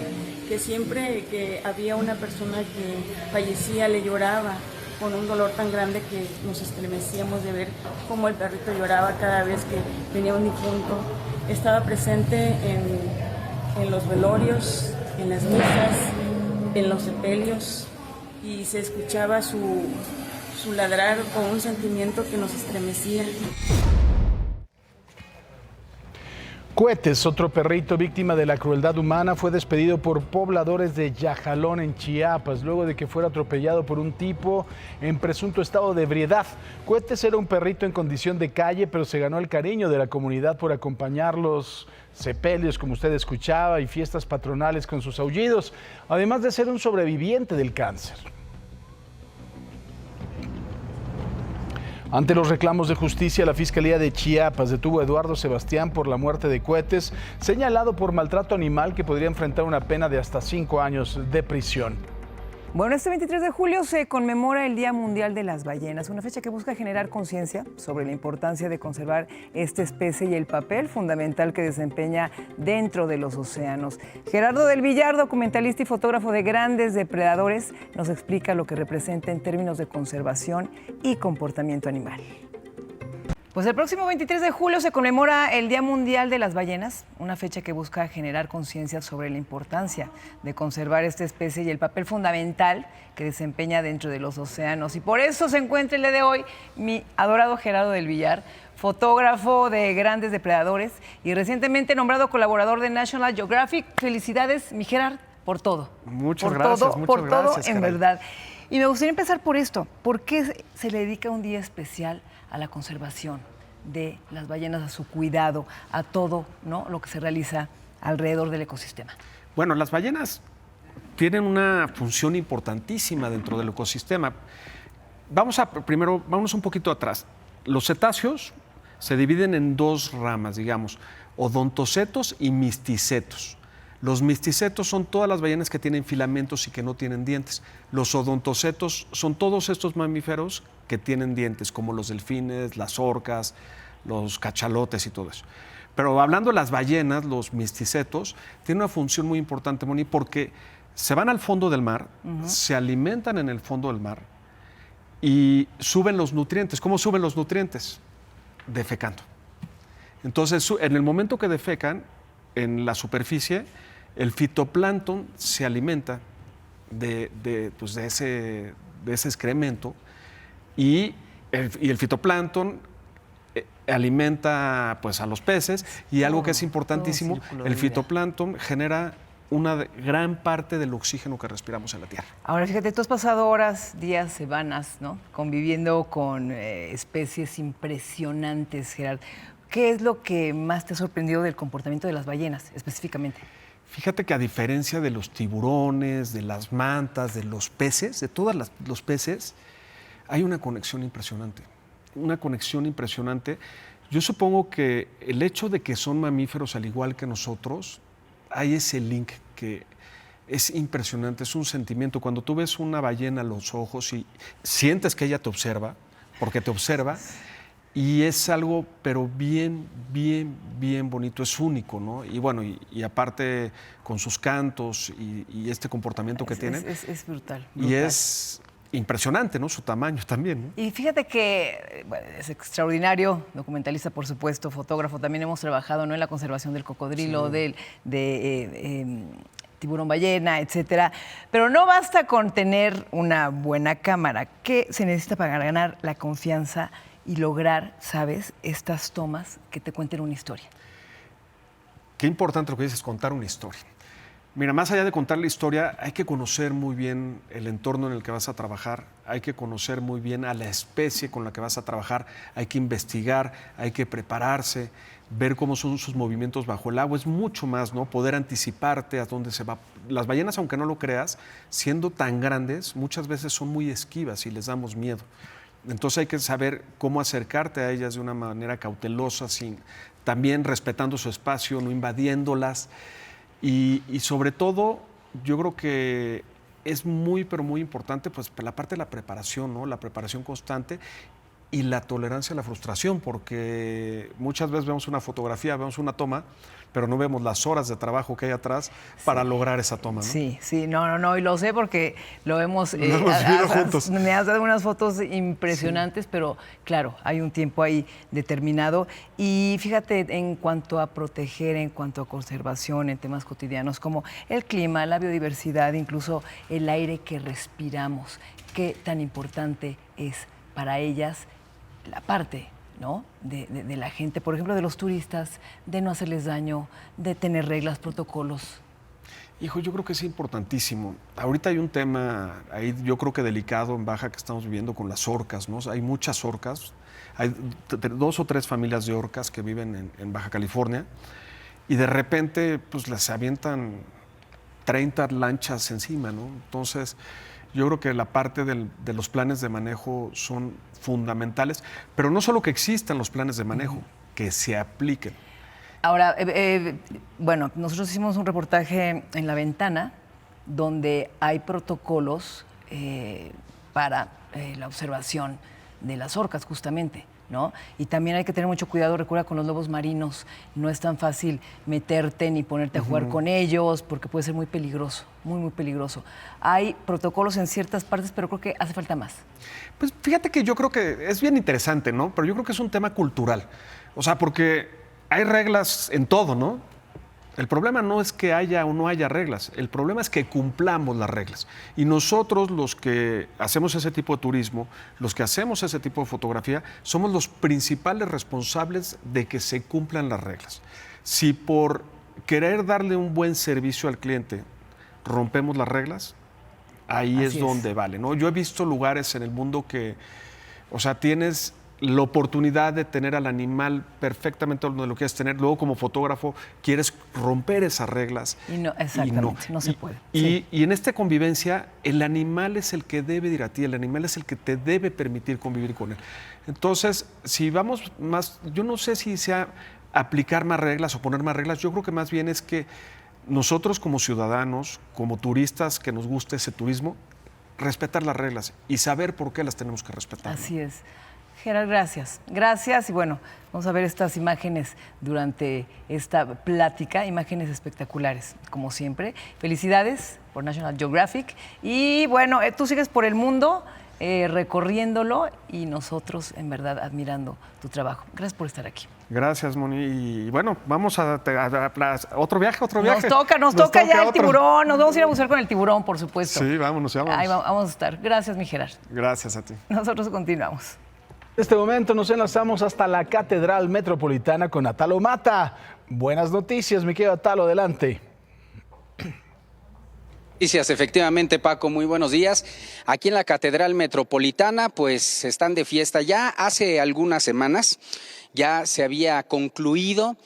que siempre que había una persona que fallecía le lloraba con un dolor tan grande que nos estremecíamos de ver cómo el perrito lloraba cada vez que venía un difunto. Estaba presente en los velorios, en las misas, en los sepelios, y se escuchaba su ladrar con un sentimiento que nos estremecía.
Cohetes, otro perrito víctima de la crueldad humana, fue despedido por pobladores de Yajalón, en Chiapas, luego de que fuera atropellado por un tipo en presunto estado de ebriedad. Cohetes era un perrito en condición de calle, pero se ganó el cariño de la comunidad por acompañar los sepelios, como usted escuchaba, y fiestas patronales con sus aullidos, además de ser un sobreviviente del cáncer. Ante los reclamos de justicia, la Fiscalía de Chiapas detuvo a Eduardo Sebastián por la muerte de Cohetes, señalado por maltrato animal, que podría enfrentar una pena de hasta 5 años de prisión.
Bueno, este 23 de julio se conmemora el Día Mundial de las Ballenas, una fecha que busca generar conciencia sobre la importancia de conservar esta especie y el papel fundamental que desempeña dentro de los océanos. Gerardo del Villar, documentalista y fotógrafo de grandes depredadores, nos explica lo que representa en términos de conservación y comportamiento animal. Pues el próximo 23 de julio se conmemora el Día Mundial de las Ballenas, una fecha que busca generar conciencia sobre la importancia de conservar esta especie y el papel fundamental que desempeña dentro de los océanos. Y por eso se encuentra el día de hoy mi adorado Gerardo del Villar, fotógrafo de grandes depredadores y recientemente nombrado colaborador de National Geographic. Felicidades, mi Gerard, por todo.
Muchas gracias,
por todo, en verdad. Y me gustaría empezar por esto. ¿Por qué se le dedica un día especial a la conservación de las ballenas, a su cuidado, a todo, ¿no?, lo que se realiza alrededor del ecosistema?
Bueno, las ballenas tienen una función importantísima dentro del ecosistema. Primero, vámonos un poquito atrás. Los cetáceos se dividen en 2 ramas, digamos, odontocetos y misticetos. Los misticetos son todas las ballenas que tienen filamentos y que no tienen dientes. Los odontocetos son todos estos mamíferos que tienen dientes, como los delfines, las orcas, los cachalotes y todo eso. Pero hablando de las ballenas, los misticetos tienen una función muy importante, Moni, porque se van al fondo del mar, se alimentan en el fondo del mar y suben los nutrientes. ¿Cómo suben los nutrientes? Defecando. Entonces, en el momento que defecan, en la superficie, el fitoplancton se alimenta de ese excremento y el fitoplancton alimenta pues, a los peces y algo que es importantísimo, el fitoplancton genera una gran parte del oxígeno que respiramos en la Tierra.
Ahora fíjate, tú has pasado horas, días, semanas, ¿no?, conviviendo con especies impresionantes, Gerard. ¿Qué es lo que más te ha sorprendido del comportamiento de las ballenas específicamente?
Fíjate que a diferencia de los tiburones, de las mantas, de los peces, de todos los peces, hay una conexión impresionante. Una conexión impresionante. Yo supongo que el hecho de que son mamíferos al igual que nosotros, hay ese link que es impresionante, es un sentimiento. Cuando tú ves una ballena a los ojos y sientes que ella te observa, porque te observa, y es algo, pero bien bonito, es único, ¿no? Y bueno, y aparte con sus cantos y este comportamiento que tienen.
Es brutal.
Y es impresionante, ¿no? Su tamaño también, ¿no?
Y fíjate que bueno, es extraordinario, documentalista, por supuesto, fotógrafo. También hemos trabajado, ¿no?, en la conservación del cocodrilo, de tiburón ballena, etcétera. Pero no basta con tener una buena cámara. ¿Qué se necesita para ganar la confianza y lograr, sabes, estas tomas que te cuenten una historia?
Qué importante lo que dices, contar una historia. Mira, más allá de contar la historia, hay que conocer muy bien el entorno en el que vas a trabajar, hay que conocer muy bien a la especie con la que vas a trabajar, hay que investigar, hay que prepararse, ver cómo son sus movimientos bajo el agua, es mucho más, ¿no? Poder anticiparte a dónde se va. Las ballenas, aunque no lo creas, siendo tan grandes, muchas veces son muy esquivas y les damos miedo. Entonces hay que saber cómo acercarte a ellas de una manera cautelosa, también respetando su espacio, no invadiéndolas. Y sobre todo, yo creo que es muy, pero muy importante pues, la parte de la preparación, ¿no? La preparación constante y la tolerancia a la frustración, porque muchas veces vemos una fotografía, vemos una toma, pero no vemos las horas de trabajo que hay atrás para lograr esa toma, ¿no?
Sí, no, y lo sé porque lo hemos
visto juntos.
Me has dado unas fotos impresionantes, pero claro, hay un tiempo ahí determinado. Y fíjate, en cuanto a proteger, en cuanto a conservación, en temas cotidianos como el clima, la biodiversidad, incluso el aire que respiramos, qué tan importante es para ellas la parte ¿no? De la gente, por ejemplo, de los turistas, de no hacerles daño, de tener reglas, protocolos?
Hijo, yo creo que es importantísimo. Ahorita hay un tema ahí, yo creo que delicado en Baja que estamos viviendo con las orcas, ¿no? Hay muchas orcas, hay 2 o 3 familias de orcas que viven en Baja California y de repente pues les avientan 30 lanchas encima, ¿no? Entonces, yo creo que la parte de los planes de manejo son fundamentales, pero no solo que existan los planes de manejo, que se apliquen.
Ahora, bueno, nosotros hicimos un reportaje en La Ventana donde hay protocolos para la observación de las orcas, justamente, ¿no? Y también hay que tener mucho cuidado, recuerda, con los lobos marinos. No es tan fácil meterte ni ponerte a jugar con ellos porque puede ser muy peligroso, muy peligroso. Hay protocolos en ciertas partes, pero creo que hace falta más.
Pues fíjate que yo creo que es bien interesante, ¿no? Pero yo creo que es un tema cultural. O sea, porque hay reglas en todo, ¿no? El problema no es que haya o no haya reglas, el problema es que cumplamos las reglas. Y nosotros, los que hacemos ese tipo de turismo, los que hacemos ese tipo de fotografía, somos los principales responsables de que se cumplan las reglas. Si por querer darle un buen servicio al cliente rompemos las reglas, ahí es donde vale, ¿no? Yo he visto lugares en el mundo que, o sea, tienes la oportunidad de tener al animal perfectamente donde lo quieres tener, luego como fotógrafo quieres romper esas reglas.
Y no, exactamente, no se puede.
Y en esta convivencia, el animal es el que debe ir a ti, el animal es el que te debe permitir convivir con él. Entonces, si vamos más, yo no sé si sea aplicar más reglas o poner más reglas, yo creo que más bien es que nosotros como ciudadanos, como turistas que nos guste ese turismo, respetar las reglas y saber por qué las tenemos que respetar.
Así es. Gerard, gracias. Gracias y bueno, vamos a ver estas imágenes durante esta plática, imágenes espectaculares, como siempre. Felicidades por National Geographic y bueno, tú sigues por el mundo recorriéndolo y nosotros en verdad admirando tu trabajo. Gracias por estar aquí.
Gracias, Moni. Y bueno, vamos a otro viaje.
Nos toca ya el tiburón, nos vamos a ir a bucear con el tiburón, por supuesto.
Sí, vámonos.
Ahí vamos a estar. Gracias, mi Gerard.
Gracias a ti.
Nosotros continuamos.
En este momento nos enlazamos hasta la Catedral Metropolitana con Atalo Mata. Buenas noticias, mi querido Atalo, adelante.
Noticias, efectivamente, Paco, muy buenos días. Aquí en la Catedral Metropolitana, pues están de fiesta. Ya hace algunas semanas ya se había concluido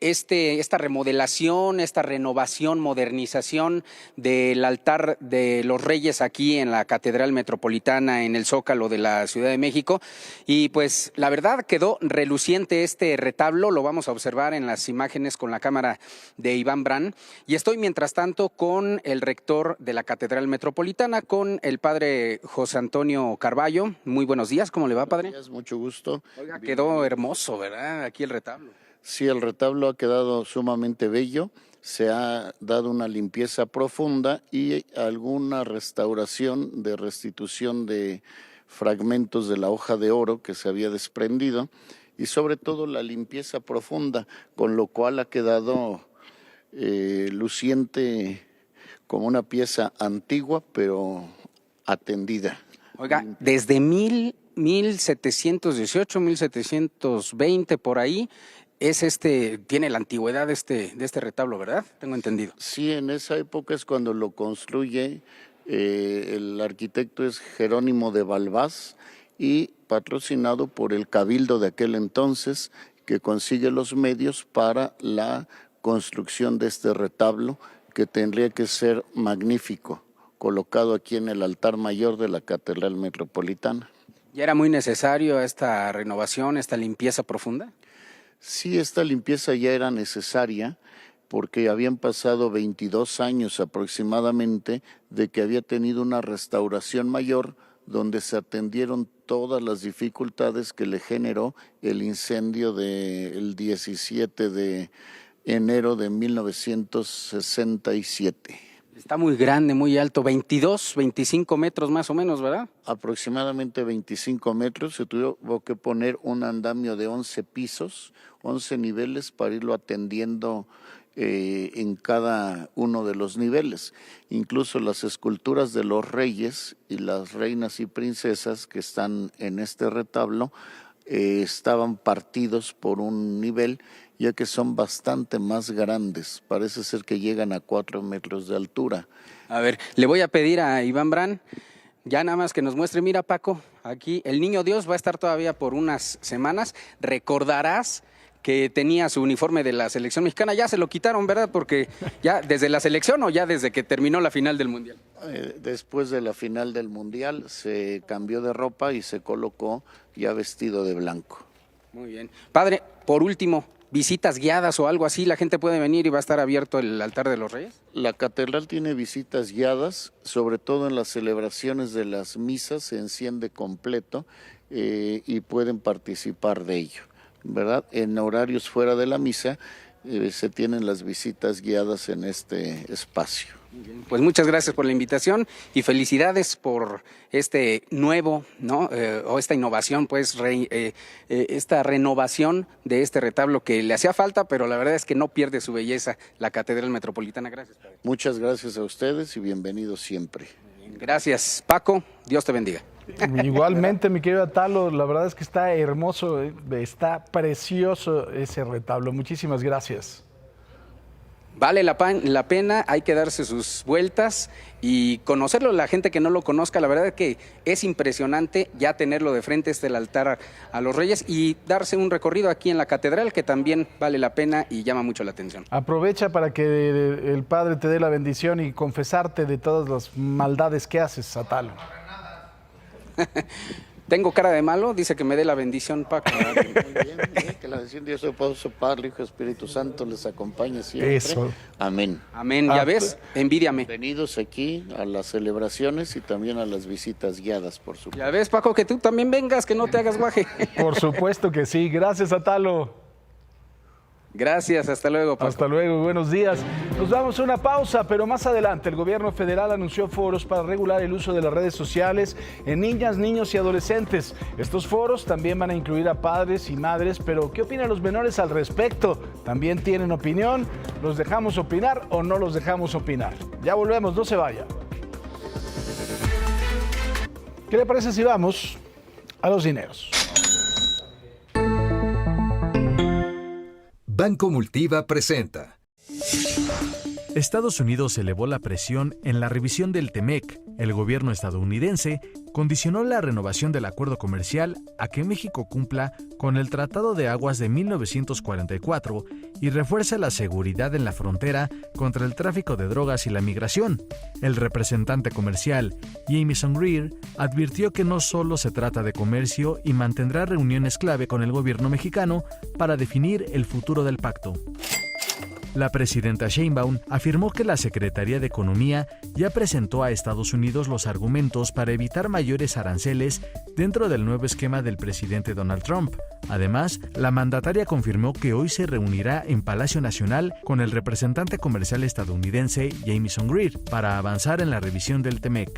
esta remodelación, esta renovación, modernización del altar de los Reyes aquí en la Catedral Metropolitana, en el Zócalo de la Ciudad de México. Y pues la verdad quedó reluciente este retablo, lo vamos a observar en las imágenes con la cámara de Iván Brand. Y estoy mientras tanto con el rector de la Catedral Metropolitana, con el padre José Antonio Carballo. Muy buenos días, ¿cómo le va, padre?
Buenos días, mucho gusto.
Oiga, quedó hermoso, ¿verdad? Aquí el retablo.
Sí, el retablo ha quedado sumamente bello, se ha dado una limpieza profunda y alguna restauración de restitución de fragmentos de la hoja de oro que se había desprendido y sobre todo la limpieza profunda, con lo cual ha quedado luciente como una pieza antigua pero atendida.
Oiga, desde 1718, 1720 por ahí, tiene la antigüedad de este retablo, ¿verdad? Tengo entendido.
Sí, en esa época es cuando lo construye, el arquitecto es Jerónimo de Balbás y patrocinado por el Cabildo de aquel entonces, que consigue los medios para la construcción de este retablo, que tendría que ser magnífico, colocado aquí en el altar mayor de la Catedral Metropolitana.
¿Ya era muy necesario esta renovación, esta limpieza profunda?
Sí, esta limpieza ya era necesaria porque habían pasado 22 años aproximadamente de que había tenido una restauración mayor donde se atendieron todas las dificultades que le generó el incendio del 17 de enero de 1967.
Está muy grande, muy alto, 22, 25 metros más o menos, ¿verdad?
Aproximadamente 25 metros, se tuvo que poner un andamio de 11 pisos, 11 niveles para irlo atendiendo en cada uno de los niveles. Incluso las esculturas de los reyes y las reinas y princesas que están en este retablo estaban partidos por un nivel, ya que son bastante más grandes. Parece ser que llegan a 4 metros de altura.
A ver, le voy a pedir a Iván Brand, ya nada más que nos muestre. Mira, Paco, aquí el Niño Dios va a estar todavía por unas semanas. Recordarás que tenía su uniforme de la selección mexicana, ya se lo quitaron, ¿verdad? Porque ya desde la selección o ya desde que terminó la final del Mundial.
Después de la final del Mundial se cambió de ropa y se colocó ya vestido de blanco.
Muy bien. Padre, por último, visitas guiadas o algo así, ¿la gente puede venir y va a estar abierto el altar de los Reyes?
La catedral tiene visitas guiadas, sobre todo en las celebraciones de las misas, se enciende completo y pueden participar de ello, ¿verdad? En horarios fuera de la misa se tienen las visitas guiadas en este espacio.
Pues muchas gracias por la invitación y felicidades por este nuevo, ¿no? O esta innovación, pues, esta renovación de este retablo que le hacía falta, pero la verdad es que no pierde su belleza la Catedral Metropolitana. Gracias, padre.
Muchas gracias a ustedes y bienvenidos siempre.
Gracias, Paco. Dios te bendiga.
Igualmente, mi querido Atalo, la verdad es que está hermoso, está precioso ese retablo. Muchísimas gracias.
Vale la pena, hay que darse sus vueltas y conocerlo. La gente que no lo conozca, la verdad es que es impresionante ya tenerlo de frente, el altar a los Reyes, y darse un recorrido aquí en la catedral que también vale la pena y llama mucho la atención.
Aprovecha para que el Padre te dé la bendición y confesarte de todas las maldades que haces, Atalo.
Tengo cara de malo, dice que me dé la bendición, Paco.
Muy bien, que la bendición de Dios Todopoderoso, Padre, Hijo, Espíritu Santo les acompañe siempre.
Eso.
Amén.
Amén, ya ves, envídiame.
Bienvenidos aquí a las celebraciones y también a las visitas guiadas, por supuesto.
Ya ves, Paco, que tú también vengas, que no te hagas guaje.
Por supuesto que sí. Gracias, Atalo.
Gracias, hasta luego, Paco.
Hasta luego, buenos días. Nos vamos a una pausa, pero más adelante el gobierno federal anunció foros para regular el uso de las redes sociales en niñas, niños y adolescentes. Estos foros también van a incluir a padres y madres, pero ¿qué opinan los menores al respecto? ¿También tienen opinión? ¿Los dejamos opinar o no los dejamos opinar? Ya volvemos, no se vaya. ¿Qué le parece si vamos a los dineros?
Banco Multiva presenta.
Estados Unidos elevó la presión en la revisión del TEMEC. El gobierno estadounidense condicionó la renovación del acuerdo comercial a que México cumpla con el Tratado de Aguas de 1944 y refuerce la seguridad en la frontera contra el tráfico de drogas y la migración. El representante comercial, Jamieson Greer, advirtió que no solo se trata de comercio y mantendrá reuniones clave con el gobierno mexicano para definir el futuro del pacto. La presidenta Sheinbaum afirmó que la Secretaría de Economía ya presentó a Estados Unidos los argumentos para evitar mayores aranceles dentro del nuevo esquema del presidente Donald Trump. Además, la mandataria confirmó que hoy se reunirá en Palacio Nacional con el representante comercial estadounidense Jamieson Greer para avanzar en la revisión del TEMEC.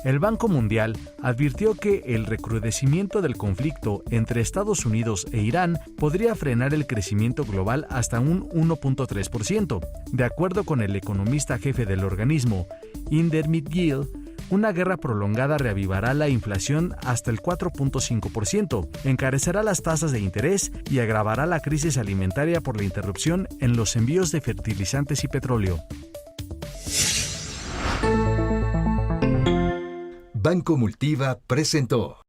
El Banco Mundial advirtió que el recrudecimiento del conflicto entre Estados Unidos e Irán podría frenar el crecimiento global hasta un 1.3%. De acuerdo con el economista jefe del organismo, Inder Mitgill, una guerra prolongada reavivará la inflación hasta el 4.5%, encarecerá las tasas de interés y agravará la crisis alimentaria por la interrupción en los envíos de fertilizantes y petróleo.
Banco Multiva presentó.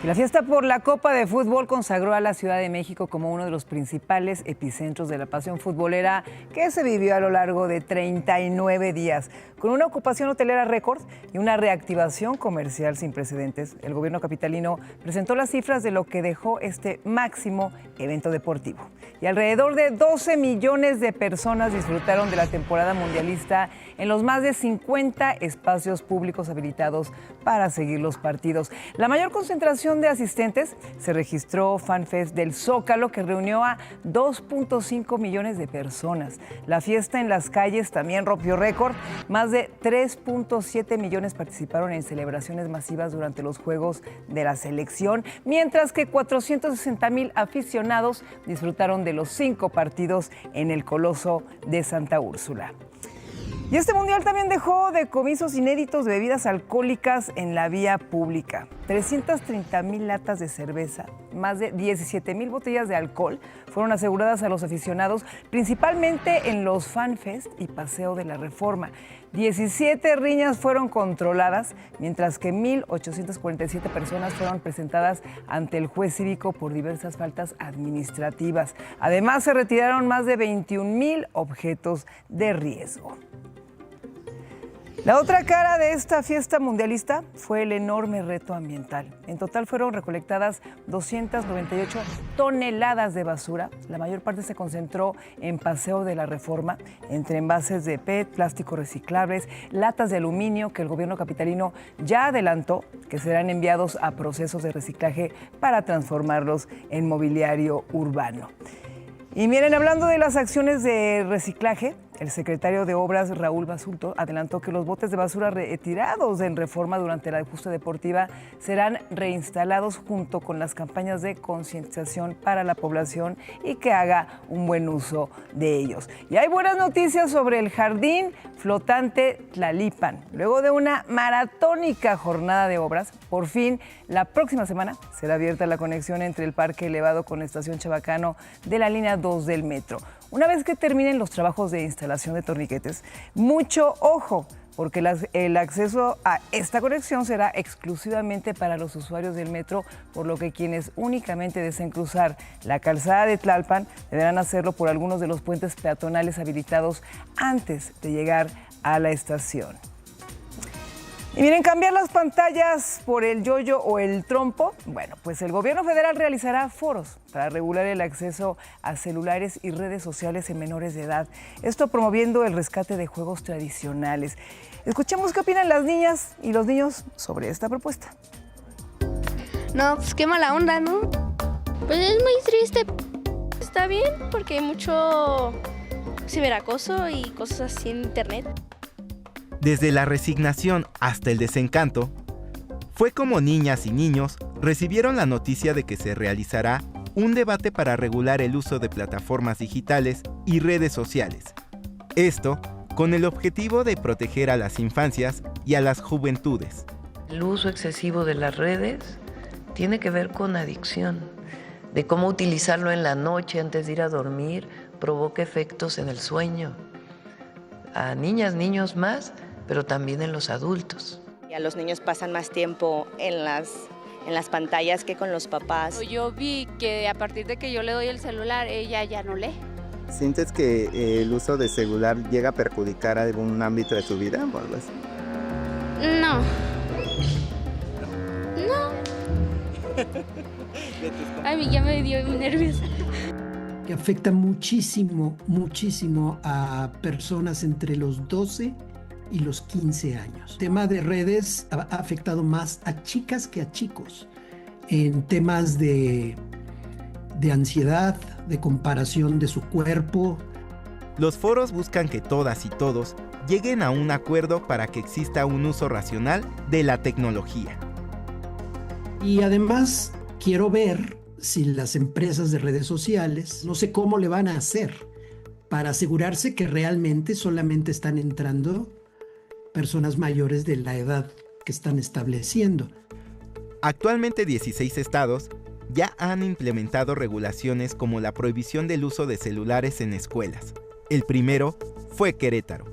La fiesta por la Copa de Fútbol consagró a la Ciudad de México como uno de los principales epicentros de la pasión futbolera que se vivió a lo largo de 39 días. Con una ocupación hotelera récord y una reactivación comercial sin precedentes, el gobierno capitalino presentó las cifras de lo que dejó este máximo evento deportivo. Y alrededor de 12 millones de personas disfrutaron de la temporada mundialista en los más de 50 espacios públicos habilitados para seguir los partidos. La mayor concentración de asistentes se registró FanFest del Zócalo, que reunió a 2.5 millones de personas. La fiesta en las calles también rompió récord. Más de 3.7 millones participaron en celebraciones masivas durante los Juegos de la Selección, mientras que 460,000 aficionados disfrutaron de los 5 partidos en el Coloso de Santa Úrsula. Y este mundial también dejó decomisos inéditos de bebidas alcohólicas en la vía pública. 330,000 latas de cerveza, más de 17,000 botellas de alcohol fueron aseguradas a los aficionados, principalmente en los FanFest y Paseo de la Reforma. 17 riñas fueron controladas, mientras que 1,847 personas fueron presentadas ante el juez cívico por diversas faltas administrativas. Además, se retiraron más de 21,000 objetos de riesgo. La otra cara de esta fiesta mundialista fue el enorme reto ambiental. En total fueron recolectadas 298 toneladas de basura. La mayor parte se concentró en Paseo de la Reforma, entre envases de PET, plásticos reciclables, latas de aluminio que el gobierno capitalino ya adelantó que serán enviados a procesos de reciclaje para transformarlos en mobiliario urbano. Y miren, hablando de las acciones de reciclaje, el secretario de Obras, Raúl Basulto, adelantó que los botes de basura retirados en Reforma durante la justa deportiva serán reinstalados junto con las campañas de concientización para la población y que haga un buen uso de ellos. Y hay buenas noticias sobre el jardín flotante Tlalipan. Luego de una maratónica jornada de obras, por fin, la próxima semana será abierta la conexión entre el parque elevado con la estación Chabacano de la línea 2 del metro. Una vez que terminen los trabajos de instalación de torniquetes, mucho ojo, porque el acceso a esta conexión será exclusivamente para los usuarios del metro, por lo que quienes únicamente deseen cruzar la calzada de Tlalpan deberán hacerlo por algunos de los puentes peatonales habilitados antes de llegar a la estación. Y miren, cambiar las pantallas por el yoyo o el trompo, bueno, pues el gobierno federal realizará foros para regular el acceso a celulares y redes sociales en menores de edad. Esto promoviendo el rescate de juegos tradicionales. Escuchemos qué opinan las niñas y los niños sobre esta propuesta.
No, pues qué mala onda, ¿no? Pues es muy triste. Está bien porque hay mucho ciberacoso y cosas así en internet.
Desde la resignación hasta el desencanto, fue como niñas y niños recibieron la noticia de que se realizará un debate para regular el uso de plataformas digitales y redes sociales. Esto con el objetivo de proteger a las infancias y a las juventudes.
El uso excesivo de las redes tiene que ver con adicción, de cómo utilizarlo en la noche antes de ir a dormir provoca efectos en el sueño. A niñas, niños más, pero también en los adultos.
A los niños pasan más tiempo en las pantallas que con los papás.
Yo vi que a partir de que yo le doy el celular, ella ya no lee.
¿Sientes que el uso de celular llega a perjudicar algún ámbito de tu vida o algo así?
No. No.
A mí ya me dio muy nerviosa.
Que afecta muchísimo, muchísimo a personas entre los 12 y los 15 años. El tema de redes ha afectado más a chicas que a chicos en temas de ansiedad, de comparación de su cuerpo.
Los foros buscan que todas y todos lleguen a un acuerdo para que exista un uso racional de la tecnología.
Y además quiero ver si las empresas de redes sociales, no sé cómo le van a hacer para asegurarse que realmente solamente están entrando personas mayores de la edad que están estableciendo.
Actualmente 16 estados ya han implementado regulaciones como la prohibición del uso de celulares en escuelas. El primero fue Querétaro.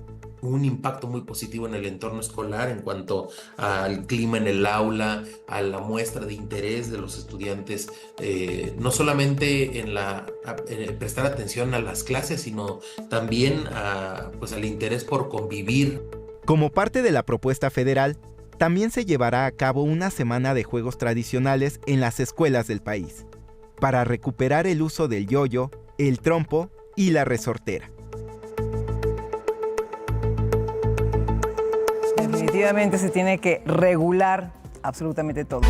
Un impacto muy positivo en el entorno escolar en cuanto al clima en el aula, a la muestra de interés de los estudiantes, no solamente en prestar atención a las clases, sino también al interés por convivir.
Como parte de la propuesta federal, también se llevará a cabo una semana de juegos tradicionales en las escuelas del país, para recuperar el uso del yoyo, el trompo y la resortera.
Definitivamente se tiene que regular absolutamente todo.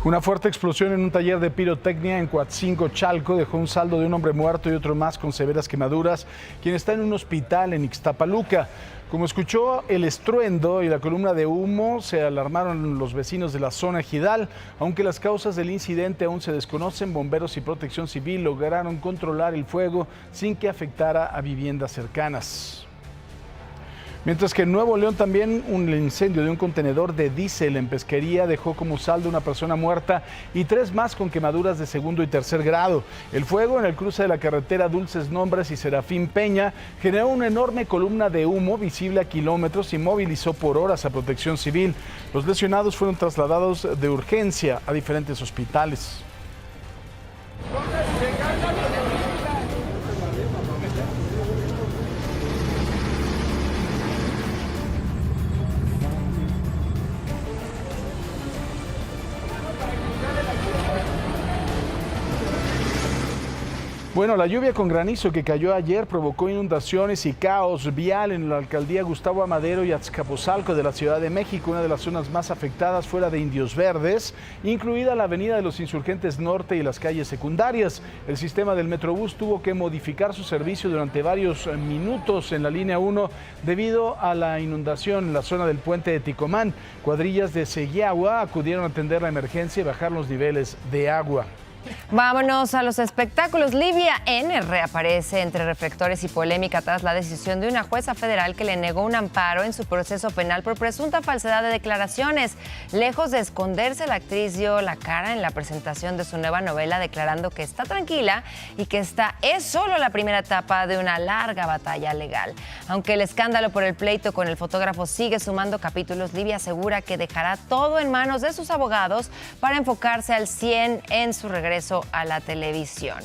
Una fuerte explosión en un taller de pirotecnia en Coatzinco, Chalco, dejó un saldo de un hombre muerto y otro más con severas quemaduras, quien está en un hospital en Ixtapaluca. Como escuchó el estruendo y la columna de humo, se alarmaron los vecinos de la zona ejidal. Aunque las causas del incidente aún se desconocen, bomberos y protección civil lograron controlar el fuego sin que afectara a viviendas cercanas. Mientras que en Nuevo León también un incendio de un contenedor de diésel en pesquería dejó como saldo una persona muerta y 3 más con quemaduras de segundo y tercer grado. El fuego en el cruce de la carretera Dulces Nombres y Serafín Peña generó una enorme columna de humo visible a kilómetros y movilizó por horas a Protección Civil. Los lesionados fueron trasladados de urgencia a diferentes hospitales. Bueno, la lluvia con granizo que cayó ayer provocó inundaciones y caos vial en la alcaldía Gustavo Amadero y Azcapotzalco de la Ciudad de México, una de las zonas más afectadas fuera de Indios Verdes, incluida la avenida de los Insurgentes Norte y las calles secundarias. El sistema del Metrobús tuvo que modificar su servicio durante varios minutos en la línea 1 debido a la inundación en la zona del puente de Ticomán. Cuadrillas de Seguiagua acudieron a atender la emergencia y bajar los niveles de agua.
Vámonos a los espectáculos. Livia N. reaparece entre reflectores y polémica tras la decisión de una jueza federal que le negó un amparo en su proceso penal por presunta falsedad de declaraciones. Lejos de esconderse, la actriz dio la cara en la presentación de su nueva novela, declarando que está tranquila y que esta es solo la primera etapa de una larga batalla legal. Aunque el escándalo por el pleito con el fotógrafo sigue sumando capítulos, Livia asegura que dejará todo en manos de sus abogados para enfocarse al 100 en su regreso a la televisión.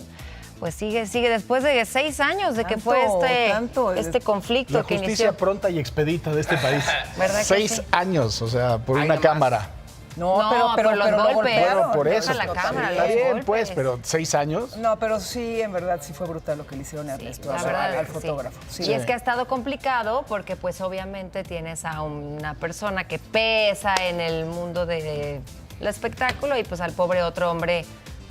Pues sigue después de 6 años de que fue este conflicto que inició.
La justicia pronta y expedita de este país. 6 años, o sea, por una cámara.
No, pero
los golpes.
Bueno, por eso.
La cámara,
está bien, pues, pero 6 años.
No, pero sí, en verdad, sí fue brutal lo que le hicieron a Ernesto, al fotógrafo.
Sí. Y es que ha estado complicado porque, pues, obviamente tienes a una persona que pesa en el mundo del espectáculo y, pues, al pobre otro hombre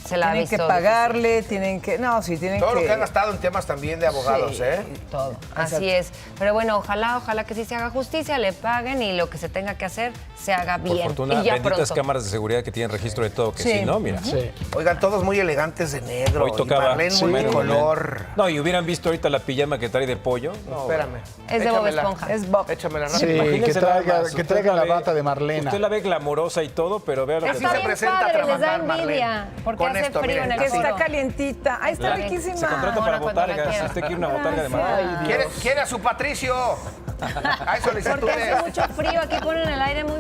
se la ha visto.
Tienen que pagarle, tienen que... No, sí, tienen
todo
que...
lo que han gastado en temas también de abogados,
sí,
todo. Así es. Pero bueno, ojalá que sí se haga justicia, le paguen y lo que se tenga que hacer se haga bien.
Por fortuna,
y ya
benditas
pronto.
cámaras de seguridad que tienen registro de todo, que sí, ¿no? Mira.
Sí. Oigan, todos muy elegantes de negro.
Hoy tocaba.
Y Marlene multicolor.
No, y hubieran visto ahorita la pijama que trae de pollo. No,
espérame.
Es de Bob Esponja.
Es Bob.
Échamela, ¿no?
Sí, que traiga la bata de Marlena.
Usted la ve glamorosa y todo, pero vea lo que
Está bien padre, les da envidia, porque
con
hace frío en el
que está calientita. Ahí está riquísima.
Se contrata para botargas. Si usted quiere una botarga de Marlena.
¿Quiere a su Patricio? Hay solicitudes.
Porque hace mucho frío, aquí ponen el aire muy